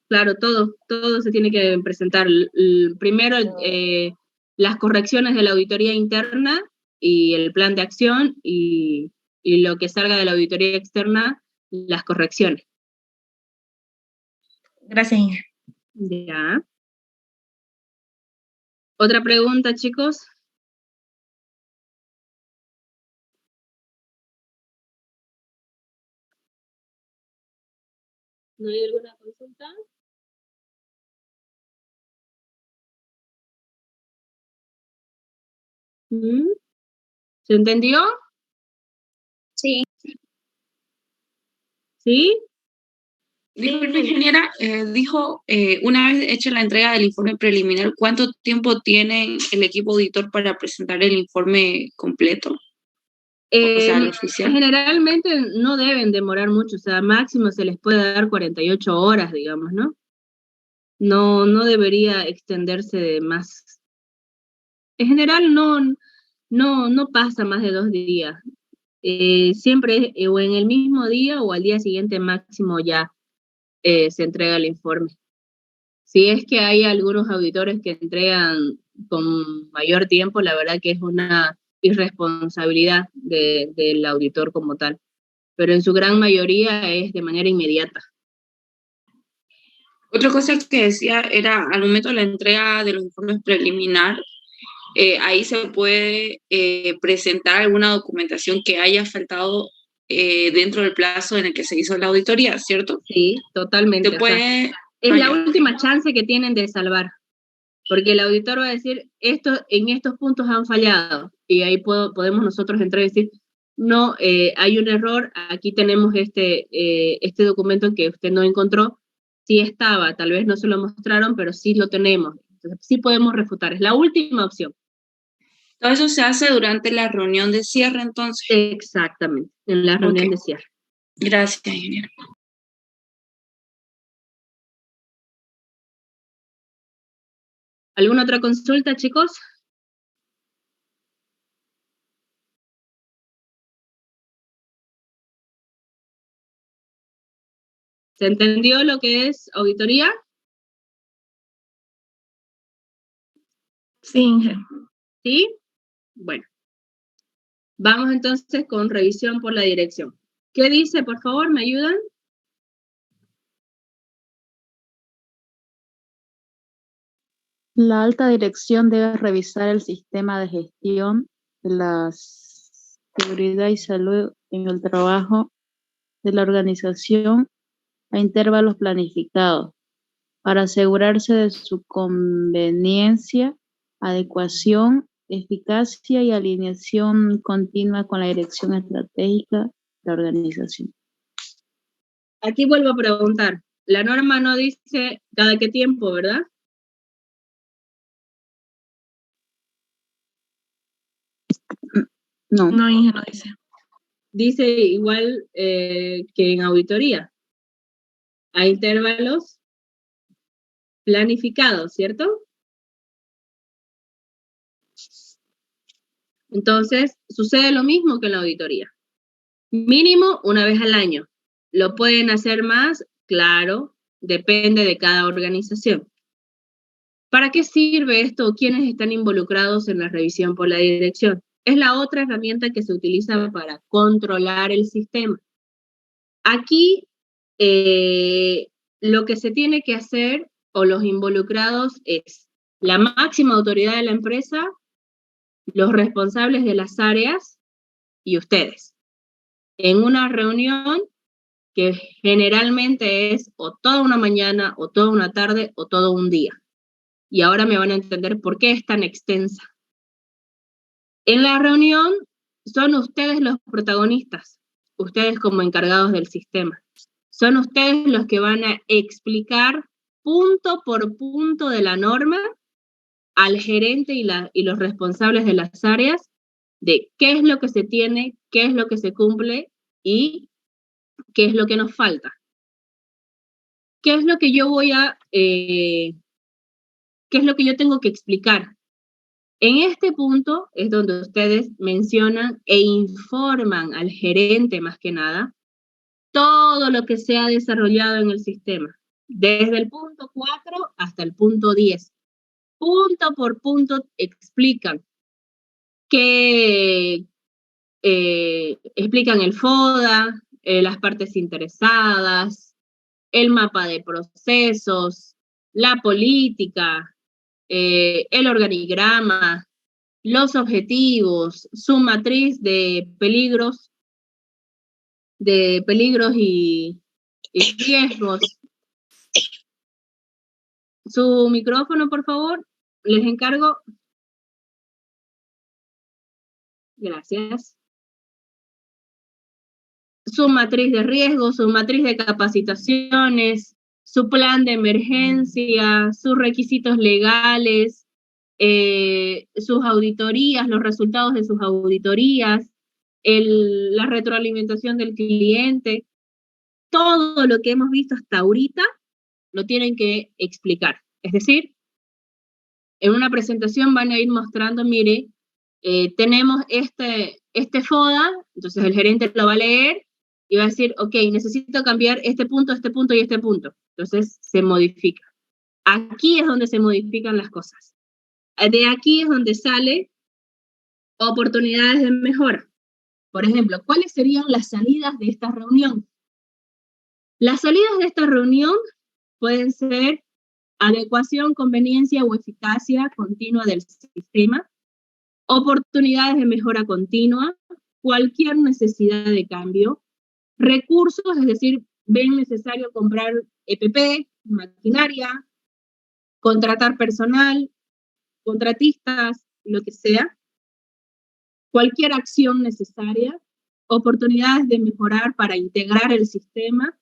Claro, todo se tiene que presentar. Primero, las correcciones de la auditoría interna y el plan de acción, y lo que salga de la auditoría externa, las correcciones. Gracias, Inge. Ya. ¿Otra pregunta, chicos? ¿No hay alguna consulta? ¿Se entendió? Sí. ¿Sí? Disculpe, ingeniera, dijo, una vez hecha la entrega del informe preliminar, ¿cuánto tiempo tiene el equipo auditor para presentar el informe completo? O sea, el oficial. Generalmente no deben demorar mucho, o sea, máximo se les puede dar 48 horas, digamos, ¿no? No debería extenderse de más. En general no pasa más de 2 días. Siempre o en el mismo día o al día siguiente máximo ya se entrega el informe. Si es que hay algunos auditores que entregan con mayor tiempo, la verdad que es una irresponsabilidad del auditor como tal, pero en su gran mayoría es de manera inmediata. Otra cosa que decía era, al momento de la entrega de los informes preliminar, ahí se puede presentar alguna documentación que haya faltado dentro del plazo en el que se hizo la auditoría, ¿cierto? Sí, totalmente. Se puede... Es la última chance que tienen de salvar, porque el auditor va a decir, en estos puntos han fallado, y ahí podemos nosotros entrar y decir, no, hay un error, aquí tenemos este documento que usted no encontró, sí estaba, tal vez no se lo mostraron, pero sí lo tenemos, entonces sí podemos refutar, es la última opción. Todo eso se hace durante la reunión de cierre, entonces. Exactamente, en la reunión de cierre. Gracias, ingeniero. ¿Alguna otra consulta, chicos? ¿Se entendió lo que es auditoría? Sí, Inge. ¿Sí? Bueno. Vamos entonces con revisión por la dirección. ¿Qué dice, por favor? ¿Me ayudan? La alta dirección debe revisar el sistema de gestión de la seguridad y salud en el trabajo de la organización a intervalos planificados para asegurarse de su conveniencia, adecuación, eficacia y alineación continua con la dirección estratégica de la organización. Aquí vuelvo a preguntar. La norma no dice cada qué tiempo, ¿verdad? No. No, Inge, no dice. Dice igual que en auditoría. A intervalos planificados, ¿cierto? Entonces, sucede lo mismo que en la auditoría. Mínimo una vez al año. ¿Lo pueden hacer más? Claro, depende de cada organización. ¿Para qué sirve esto? ¿Quiénes están involucrados en la revisión por la dirección? Es la otra herramienta que se utiliza para controlar el sistema. Aquí, lo que se tiene que hacer, o los involucrados, es la máxima autoridad de la empresa, los responsables de las áreas y ustedes, en una reunión que generalmente es o toda una mañana, o toda una tarde, o todo un día. Y ahora me van a entender por qué es tan extensa. En la reunión son ustedes los protagonistas, ustedes como encargados del sistema. Son ustedes los que van a explicar punto por punto de la norma al gerente y los responsables de las áreas de qué es lo que se tiene, qué es lo que se cumple y qué es lo que nos falta. ¿Qué es lo que yo qué es lo que yo tengo que explicar? En este punto es donde ustedes mencionan e informan al gerente más que nada todo lo que se ha desarrollado en el sistema, desde el punto 4 hasta el punto 10. Punto por punto explican explican el FODA, las partes interesadas, el mapa de procesos, la política, el organigrama, los objetivos, su matriz de peligros y riesgos. Su micrófono, por favor, les encargo. Gracias. Su matriz de riesgos, su matriz de capacitaciones, su plan de emergencia, sus requisitos legales, sus auditorías, los resultados de sus auditorías, la retroalimentación del cliente, todo lo que hemos visto hasta ahorita lo tienen que explicar. Es decir, en una presentación van a ir mostrando, mire, tenemos este FODA, entonces el gerente lo va a leer y va a decir, ok, necesito cambiar este punto y este punto. Entonces se modifica. Aquí es donde se modifican las cosas. De aquí es donde sale oportunidades de mejora. Por ejemplo, ¿cuáles serían las salidas de esta reunión? Las salidas de esta reunión pueden ser adecuación, conveniencia o eficacia continua del sistema, oportunidades de mejora continua, cualquier necesidad de cambio, recursos, es decir, ven necesario comprar EPP, maquinaria, contratar personal, contratistas, lo que sea, cualquier acción necesaria, oportunidades de mejorar para integrar el sistema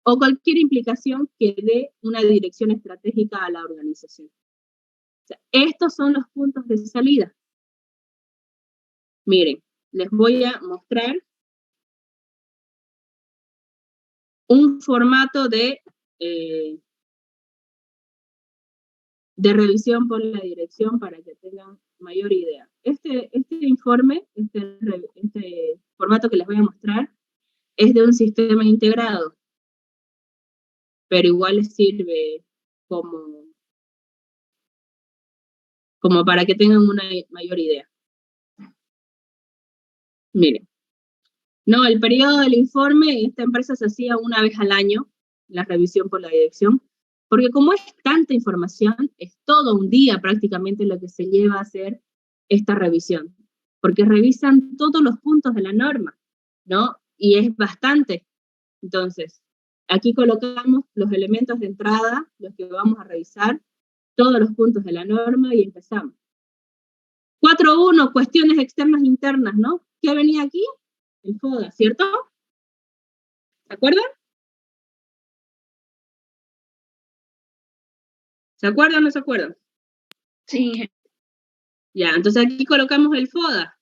o cualquier implicación que dé una dirección estratégica a la organización. O sea, estos son los puntos de salida. Miren, les voy a mostrar un formato de revisión por la dirección para que tengan mayor idea. Este informe, este formato que les voy a mostrar, es de un sistema integrado, pero igual les sirve como para que tengan una mayor idea. Miren, no, el periodo del informe, esta empresa se hacía una vez al año, la revisión por la dirección, porque como es tanta información, es todo un día prácticamente lo que se lleva a hacer esta revisión, porque revisan todos los puntos de la norma, ¿no? Y es bastante. Entonces, aquí colocamos los elementos de entrada, los que vamos a revisar, todos los puntos de la norma y empezamos. 4.1, cuestiones externas e internas, ¿no? ¿Qué venía aquí? El FODA, ¿cierto? ¿Se acuerdan? ¿Se acuerdan o no se acuerdan? Sí. Ya, entonces aquí colocamos el FODA,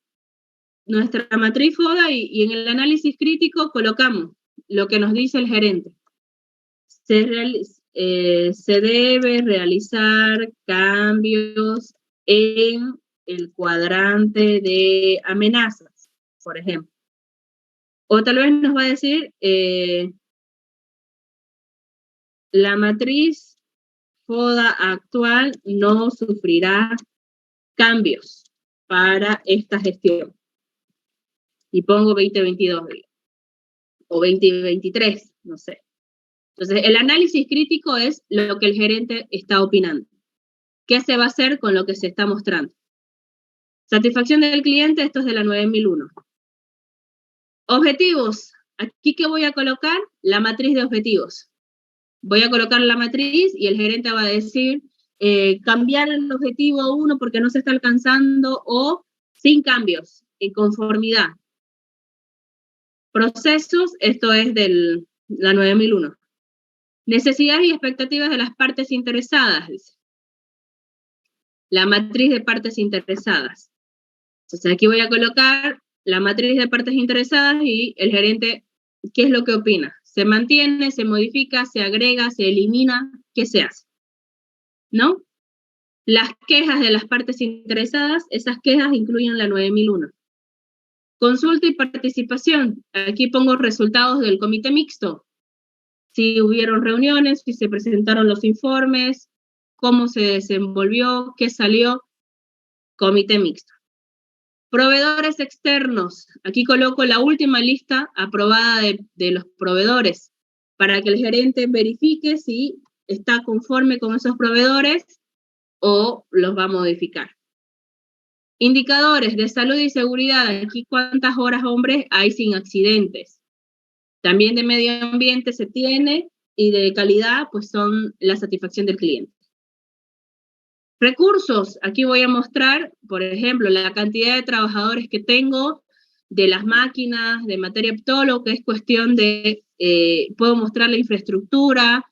nuestra matriz FODA, y en el análisis crítico colocamos lo que nos dice el gerente. Se debe realizar cambios en el cuadrante de amenazas, por ejemplo. O tal vez nos va a decir, la matriz FODA actual no sufrirá cambios para esta gestión. Y pongo 2022 o 2023, no sé. Entonces, el análisis crítico es lo que el gerente está opinando. ¿Qué se va a hacer con lo que se está mostrando? Satisfacción del cliente, esto es de la 9001. Objetivos. Aquí, ¿qué voy a colocar? La matriz de objetivos. Voy a colocar la matriz y el gerente va a decir, cambiar el objetivo 1 porque no se está alcanzando o sin cambios, en conformidad. Procesos, esto es de la 9001. Necesidades y expectativas de las partes interesadas, dice. La matriz de partes interesadas. Entonces aquí voy a colocar la matriz de partes interesadas y el gerente, ¿qué es lo que opina? ¿Se mantiene, se modifica, se agrega, se elimina? ¿Qué se hace? ¿No? Las quejas de las partes interesadas, esas quejas incluyen la 9001. Consulta y participación. Aquí pongo resultados del comité mixto. Si hubieron reuniones, si se presentaron los informes, cómo se desenvolvió, qué salió, comité mixto. Proveedores externos. Aquí coloco la última lista aprobada de los proveedores para que el gerente verifique si está conforme con esos proveedores o los va a modificar. Indicadores de salud y seguridad. Aquí cuántas horas hombres hay sin accidentes. También de medio ambiente se tiene y de calidad pues son la satisfacción del cliente. Recursos, aquí voy a mostrar, por ejemplo, la cantidad de trabajadores que tengo, de las máquinas, de materia, todo lo que es cuestión de, puedo mostrar la infraestructura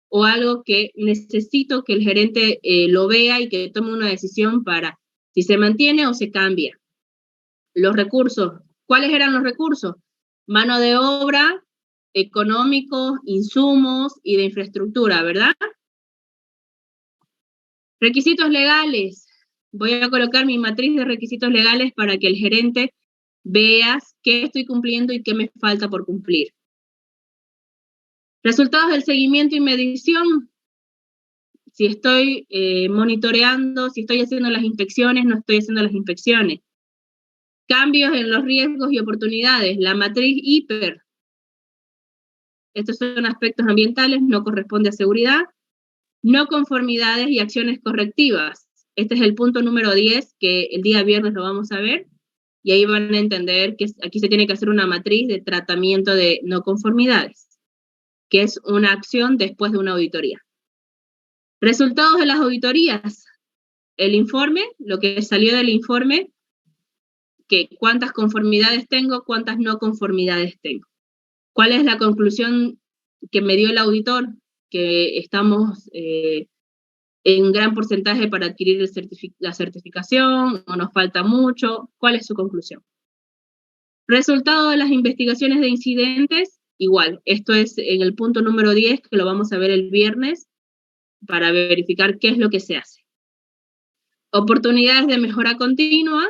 o algo que necesito que el gerente lo vea y que tome una decisión para si se mantiene o se cambia. Los recursos, ¿cuáles eran los recursos? Mano de obra, económicos, insumos y de infraestructura, ¿verdad? Requisitos legales. Voy a colocar mi matriz de requisitos legales para que el gerente vea qué estoy cumpliendo y qué me falta por cumplir. Resultados del seguimiento y medición. Si estoy monitoreando, si estoy haciendo las inspecciones, no estoy haciendo las inspecciones. Cambios en los riesgos y oportunidades. La matriz HIPER. Estos son aspectos ambientales, no corresponde a seguridad. No conformidades y acciones correctivas. Este es el punto número 10, que el día viernes lo vamos a ver, y ahí van a entender que aquí se tiene que hacer una matriz de tratamiento de no conformidades, que es una acción después de una auditoría. Resultados de las auditorías. El informe, lo que salió del informe, que cuántas conformidades tengo, cuántas no conformidades tengo. ¿Cuál es la conclusión que me dio el auditor? Que estamos en gran porcentaje para adquirir la certificación, o nos falta mucho. ¿Cuál es su conclusión? Resultado de las investigaciones de incidentes, igual. Esto es en el punto número 10, que lo vamos a ver el viernes, para verificar qué es lo que se hace. Oportunidades de mejora continua,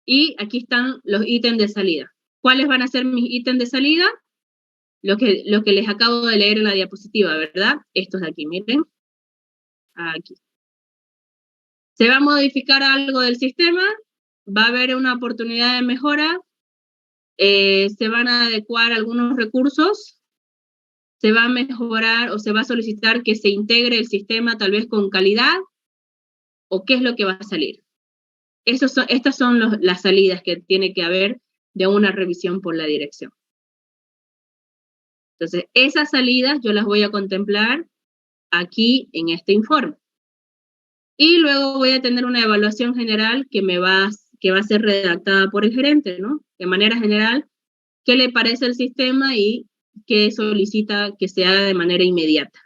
y aquí están los ítems de salida. ¿Cuáles van a ser mis ítems de salida? Lo que les acabo de leer en la diapositiva, ¿verdad? Estos de aquí, miren. Aquí. Se va a modificar algo del sistema, va a haber una oportunidad de mejora, se van a adecuar algunos recursos, se va a mejorar o se va a solicitar que se integre el sistema tal vez con calidad, o qué es lo que va a salir. Estas son las salidas que tiene que haber de una revisión por la dirección. Entonces, esas salidas yo las voy a contemplar aquí en este informe. Y luego voy a tener una evaluación general que va a ser redactada por el gerente, ¿no? De manera general, ¿qué le parece el sistema y qué solicita que se haga de manera inmediata?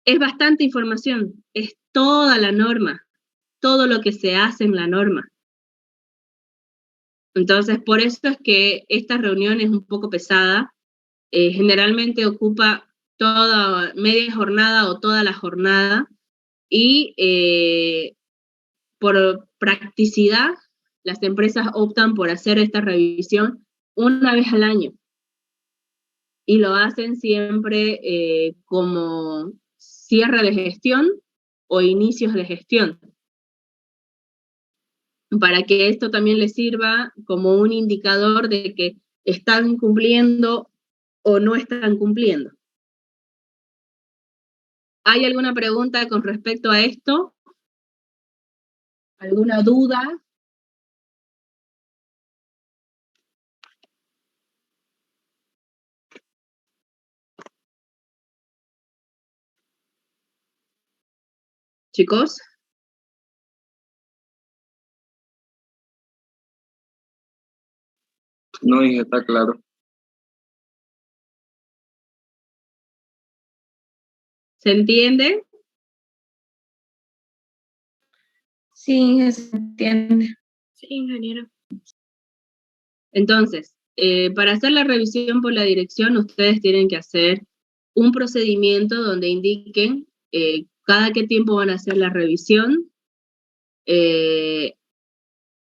Es bastante información, es toda la norma, todo lo que se hace en la norma. Entonces, por eso es que esta reunión es un poco pesada. Generalmente ocupa toda media jornada o toda la jornada, y por practicidad, las empresas optan por hacer esta revisión una vez al año. Y lo hacen siempre como cierre de gestión o inicios de gestión, para que esto también les sirva como un indicador de que están cumpliendo o no están cumpliendo. ¿Hay alguna pregunta con respecto a esto? ¿Alguna duda? Chicos. No, y está claro. ¿Se entiende? Sí, se entiende. Sí, ingeniero. Entonces, para hacer la revisión por la dirección, ustedes tienen que hacer un procedimiento donde indiquen cada qué tiempo van a hacer la revisión,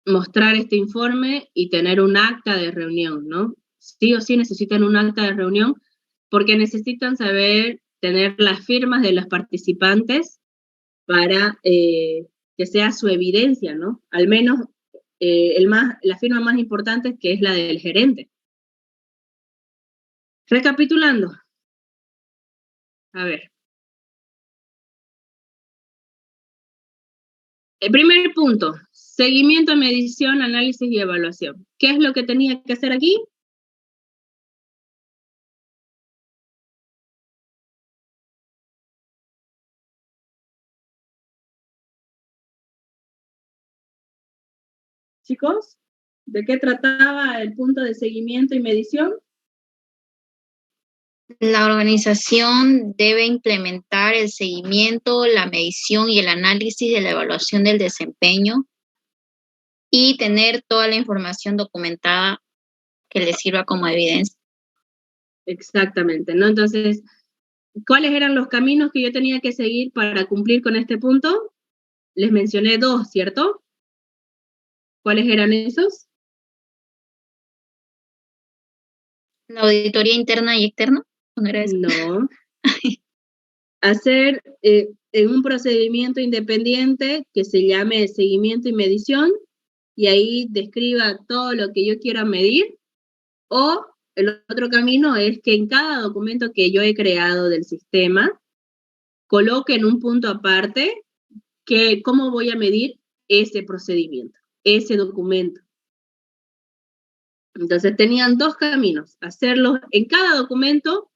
mostrar este informe y tener un acta de reunión, ¿no? Sí o sí necesitan un acta de reunión porque necesitan saber, tener las firmas de los participantes para que sea su evidencia, ¿no? Al menos la firma más importante que es la del gerente. Recapitulando. A ver. El primer punto, seguimiento, medición, análisis y evaluación. ¿Qué es lo que tenía que hacer aquí? Chicos, ¿de qué trataba el punto de seguimiento y medición? La organización debe implementar el seguimiento, la medición y el análisis de la evaluación del desempeño y tener toda la información documentada que le sirva como evidencia. Exactamente, ¿no? Entonces, ¿cuáles eran los caminos que yo tenía que seguir para cumplir con este punto? Les mencioné dos, ¿cierto? ¿Cuáles eran esos? ¿La auditoría interna y externa? ¿No era eso? No. Hacer en un procedimiento independiente que se llame seguimiento y medición, y ahí describa todo lo que yo quiera medir, o el otro camino es que en cada documento que yo he creado del sistema, coloque en un punto aparte que cómo voy a medir ese procedimiento, ese documento. Entonces tenían dos caminos, hacerlo en cada documento,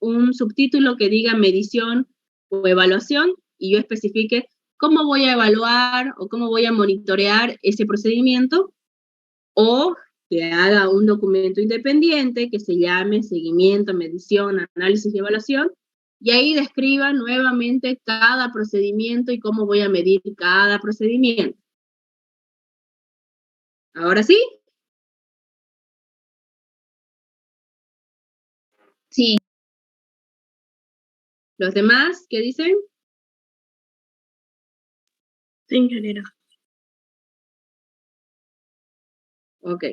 un subtítulo que diga medición o evaluación, y yo especifique cómo voy a evaluar o cómo voy a monitorear ese procedimiento, o que haga un documento independiente que se llame seguimiento, medición, análisis y evaluación, y ahí describa nuevamente cada procedimiento y cómo voy a medir cada procedimiento. ¿Ahora sí? Sí. ¿Los demás qué dicen? Sí, ingeniero. Ok.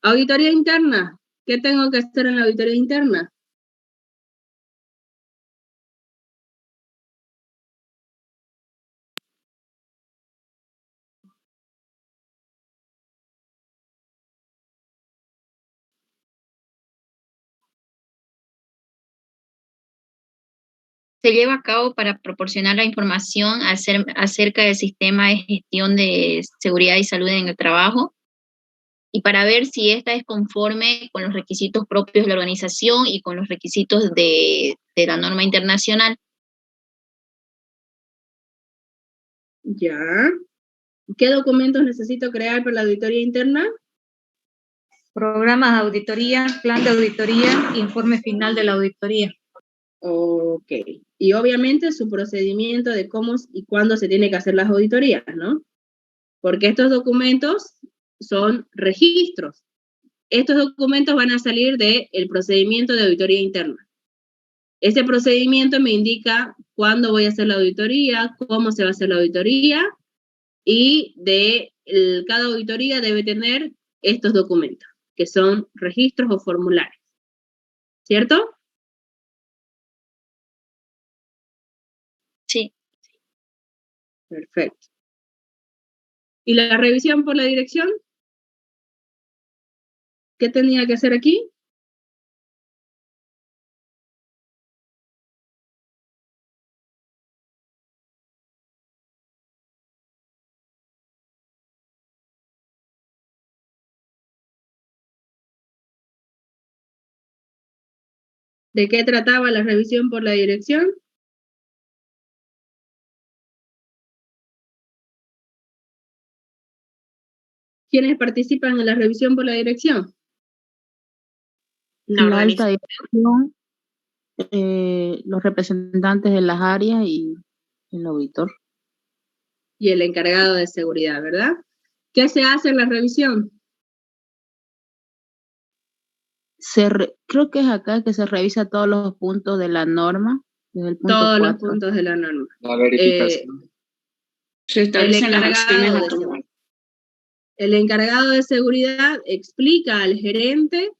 Auditoría interna. ¿Qué tengo que hacer en la auditoría interna? Se lleva a cabo para proporcionar la información acerca del sistema de gestión de seguridad y salud en el trabajo y para ver si ésta es conforme con los requisitos propios de la organización y con los requisitos de la norma internacional. Ya. ¿Qué documentos necesito crear para la auditoría interna? Programas de auditoría, plan de auditoría, informe final de la auditoría. Ok. Y obviamente su procedimiento de cómo y cuándo se tiene que hacer las auditorías, ¿no? Porque estos documentos son registros. Estos documentos van a salir del procedimiento de auditoría interna. Ese procedimiento me indica cuándo voy a hacer la auditoría, cómo se va a hacer la auditoría, y cada auditoría debe tener estos documentos, que son registros o formularios. ¿Cierto? Sí. Perfecto. ¿Y la revisión por la dirección? ¿Qué tenía que hacer aquí? ¿De qué trataba la revisión por la dirección? ¿Quiénes participan en la revisión por la dirección? La alta dirección, los representantes de las áreas y el auditor. Y el encargado de seguridad, ¿verdad? ¿Qué se hace en la revisión? Creo que es acá que se revisa todos los puntos de la norma, desde el punto Todos 4. los puntos de la norma. La verificación. Se establecen las acciones encargado a de tomar. El encargado de seguridad explica al gerente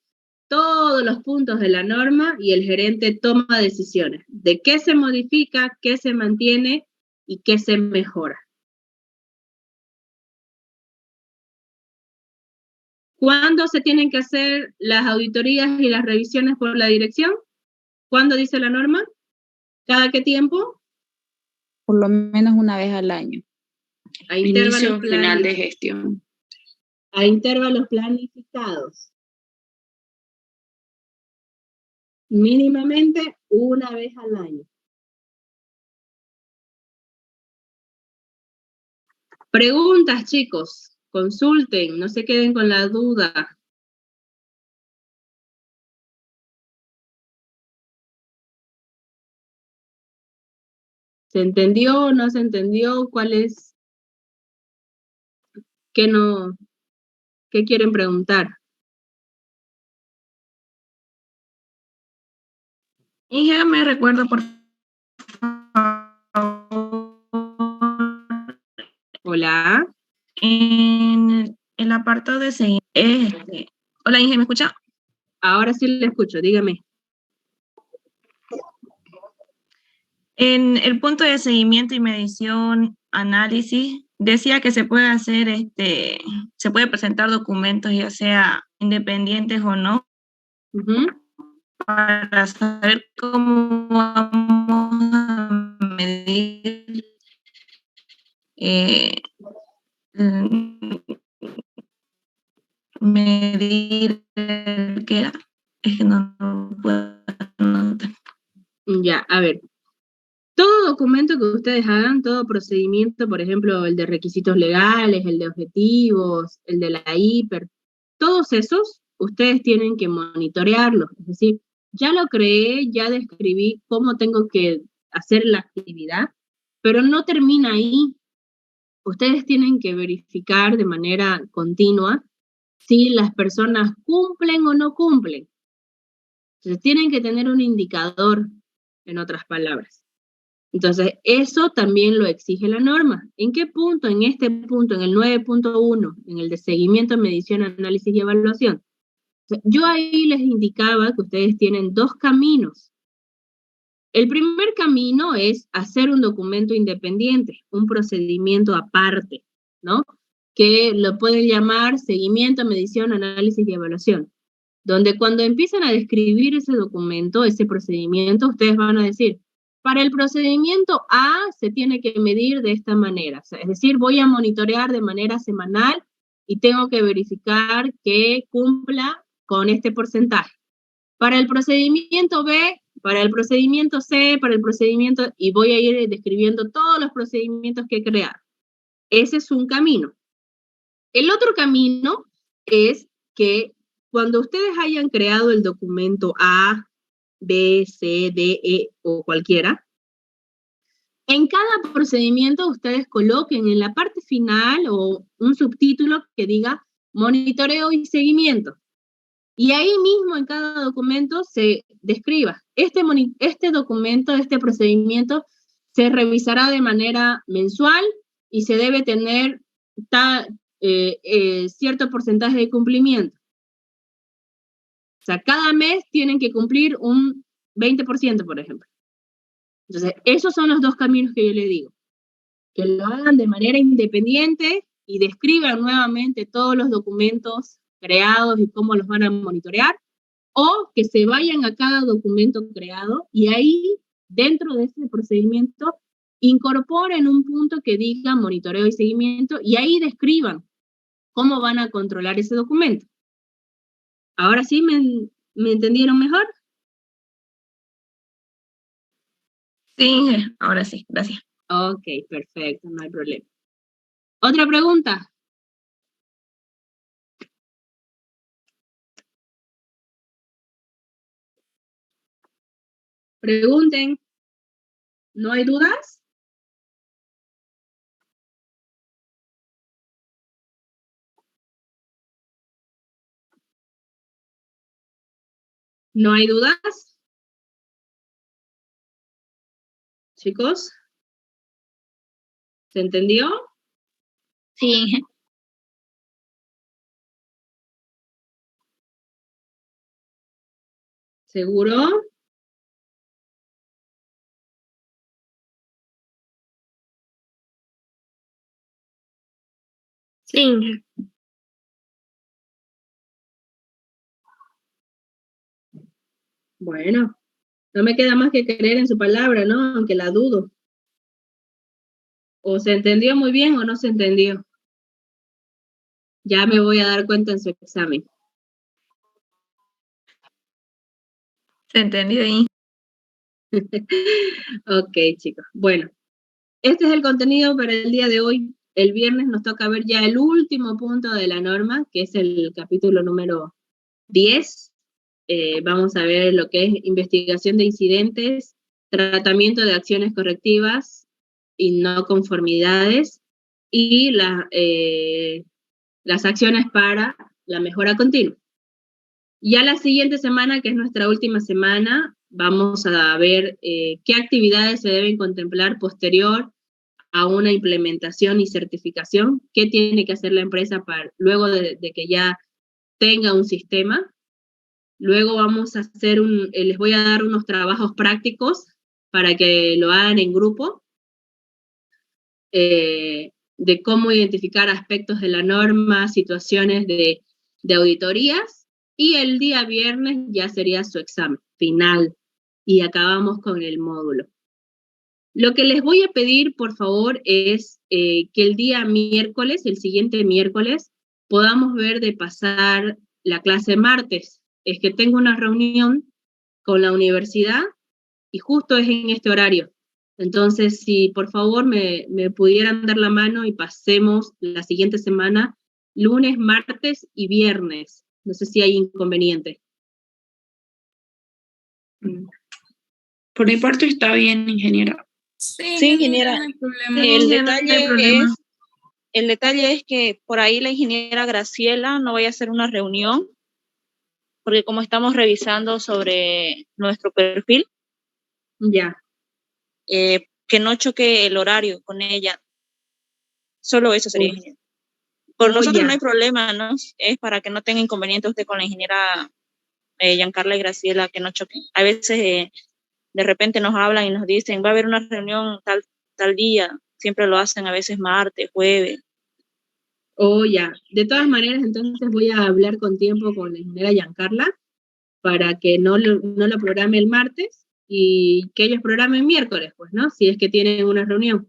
todos los puntos de la norma y el gerente toma decisiones de qué se modifica, qué se mantiene y qué se mejora. ¿Cuándo se tienen que hacer las auditorías y las revisiones por la dirección? ¿Cuándo dice la norma? ¿Cada qué tiempo? Por lo menos una vez al año. A Inicio final de gestión. A intervalos planificados. Mínimamente una vez al año. Preguntas, chicos. Consulten, no se queden con la duda. ¿Se entendió o no se entendió? ¿Cuál es? ¿Qué quieren preguntar? Inge, me recuerdo, por favor. Hola. En el apartado de seguimiento. Hola, Inge, ¿me escucha? Ahora sí le escucho, dígame. En el punto de seguimiento y medición, análisis, decía que se puede hacer, se puede presentar documentos, ya sea independientes o no, para saber cómo vamos a medir el que era. Es que no puedo anotar. Ya, a ver. Todo documento que ustedes hagan, todo procedimiento, por ejemplo, el de requisitos legales, el de objetivos, el de la hiper, todos esos, ustedes tienen que monitorearlos. Es decir, ya lo creé, ya describí cómo tengo que hacer la actividad, pero no termina ahí. Ustedes tienen que verificar de manera continua si las personas cumplen o no cumplen. Entonces, tienen que tener un indicador, en otras palabras. Entonces, eso también lo exige la norma. ¿En qué punto? En este punto, en el 9.1, en el de seguimiento, medición, análisis y evaluación. Yo ahí les indicaba que ustedes tienen dos caminos. El primer camino es hacer un documento independiente, un procedimiento aparte, ¿no? Que lo pueden llamar seguimiento, medición, análisis y evaluación. Donde cuando empiezan a describir ese documento, ese procedimiento, ustedes van a decir, para el procedimiento A se tiene que medir de esta manera. O sea, es decir, voy a monitorear de manera semanal y tengo que verificar que cumpla con este porcentaje. Para el procedimiento B, para el procedimiento C, para el procedimiento, y voy a ir describiendo todos los procedimientos que he creado. Ese es un camino. El otro camino es que cuando ustedes hayan creado el documento A, B, C, D, E o cualquiera, en cada procedimiento ustedes coloquen en la parte final o un subtítulo que diga monitoreo y seguimiento. Y ahí mismo en cada documento se describa, este documento, este procedimiento se revisará de manera mensual y se debe tener cierto porcentaje de cumplimiento. O sea, cada mes tienen que cumplir un 20%, por ejemplo. Entonces, esos son los dos caminos que yo le digo. Que lo hagan de manera independiente y describan nuevamente todos los documentos creados y cómo los van a monitorear, o que se vayan a cada documento creado y ahí, dentro de ese procedimiento, incorporen un punto que diga monitoreo y seguimiento y ahí describan cómo van a controlar ese documento. ¿Ahora sí me entendieron mejor? Sí, ahora sí, gracias. Ok, perfecto, no hay problema. ¿Otra pregunta? Pregunten. ¿No hay dudas? ¿No hay dudas? Chicos, ¿se entendió? Sí, ¿Seguro? Sí, Inge. Bueno, no me queda más que creer en su palabra, ¿no? Aunque la dudo. O se entendió muy bien o no se entendió. Ya me voy a dar cuenta en su examen. ¿Se entendió ahí? Ok, chicos. Bueno, este es el contenido para el día de hoy. El viernes nos toca ver ya el último punto de la norma, que es el capítulo número 10. Vamos a ver lo que es investigación de incidentes, tratamiento de acciones correctivas y no conformidades y las acciones para la mejora continua. Ya la siguiente semana, que es nuestra última semana, vamos a ver qué actividades se deben contemplar posterior a una implementación y certificación, qué tiene que hacer la empresa luego de que ya tenga un sistema. Luego vamos a hacer les voy a dar unos trabajos prácticos para que lo hagan en grupo, de cómo identificar aspectos de la norma, situaciones de auditorías, y el día viernes ya sería su examen final, y acabamos con el módulo. Lo que les voy a pedir, por favor, es que el día miércoles, el siguiente miércoles, podamos ver de pasar la clase martes. Es que tengo una reunión con la universidad y justo es en este horario. Entonces, si por favor me pudieran dar la mano y pasemos la siguiente semana, lunes, martes y viernes. No sé si hay inconveniente. Por mi parte está bien, ingeniera. sí, ingeniera. No hay problema. El detalle es que por ahí la ingeniera Graciela no vaya a hacer una reunión, porque como estamos revisando sobre nuestro perfil, Ya. Que no choque el horario con ella. Solo eso sería, ingeniera. Por nosotros no hay problema, ¿no? Es para que no tenga inconveniente usted con la ingeniera Giancarla y Graciela, que no choquen. A veces de repente nos hablan y nos dicen, va a haber una reunión tal día. Siempre lo hacen a veces martes, jueves. Ya. De todas maneras, entonces voy a hablar con tiempo con la ingeniera Giancarla para que no lo programe el martes y que ellos programen miércoles, pues, ¿no? Si es que tienen una reunión,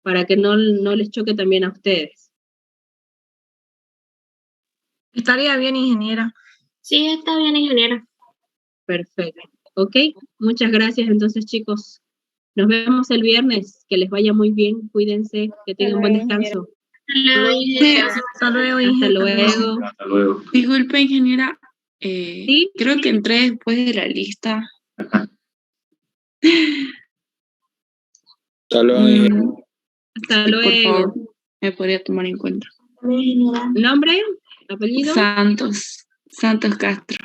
para que no les choque también a ustedes. Estaría bien, ingeniera. Sí, está bien, ingeniera. Perfecto. Ok, muchas gracias entonces, chicos. Nos vemos el viernes. Que les vaya muy bien. Cuídense, que tengan buen descanso. Hasta luego, ingeniera. Hasta luego. Disculpe, ingeniera. ¿Sí? Creo que entré después de la lista. Hasta luego. Hasta Por luego. favor, me podría tomar en cuenta. ¿Nombre? ¿Apellido? Santos Castro.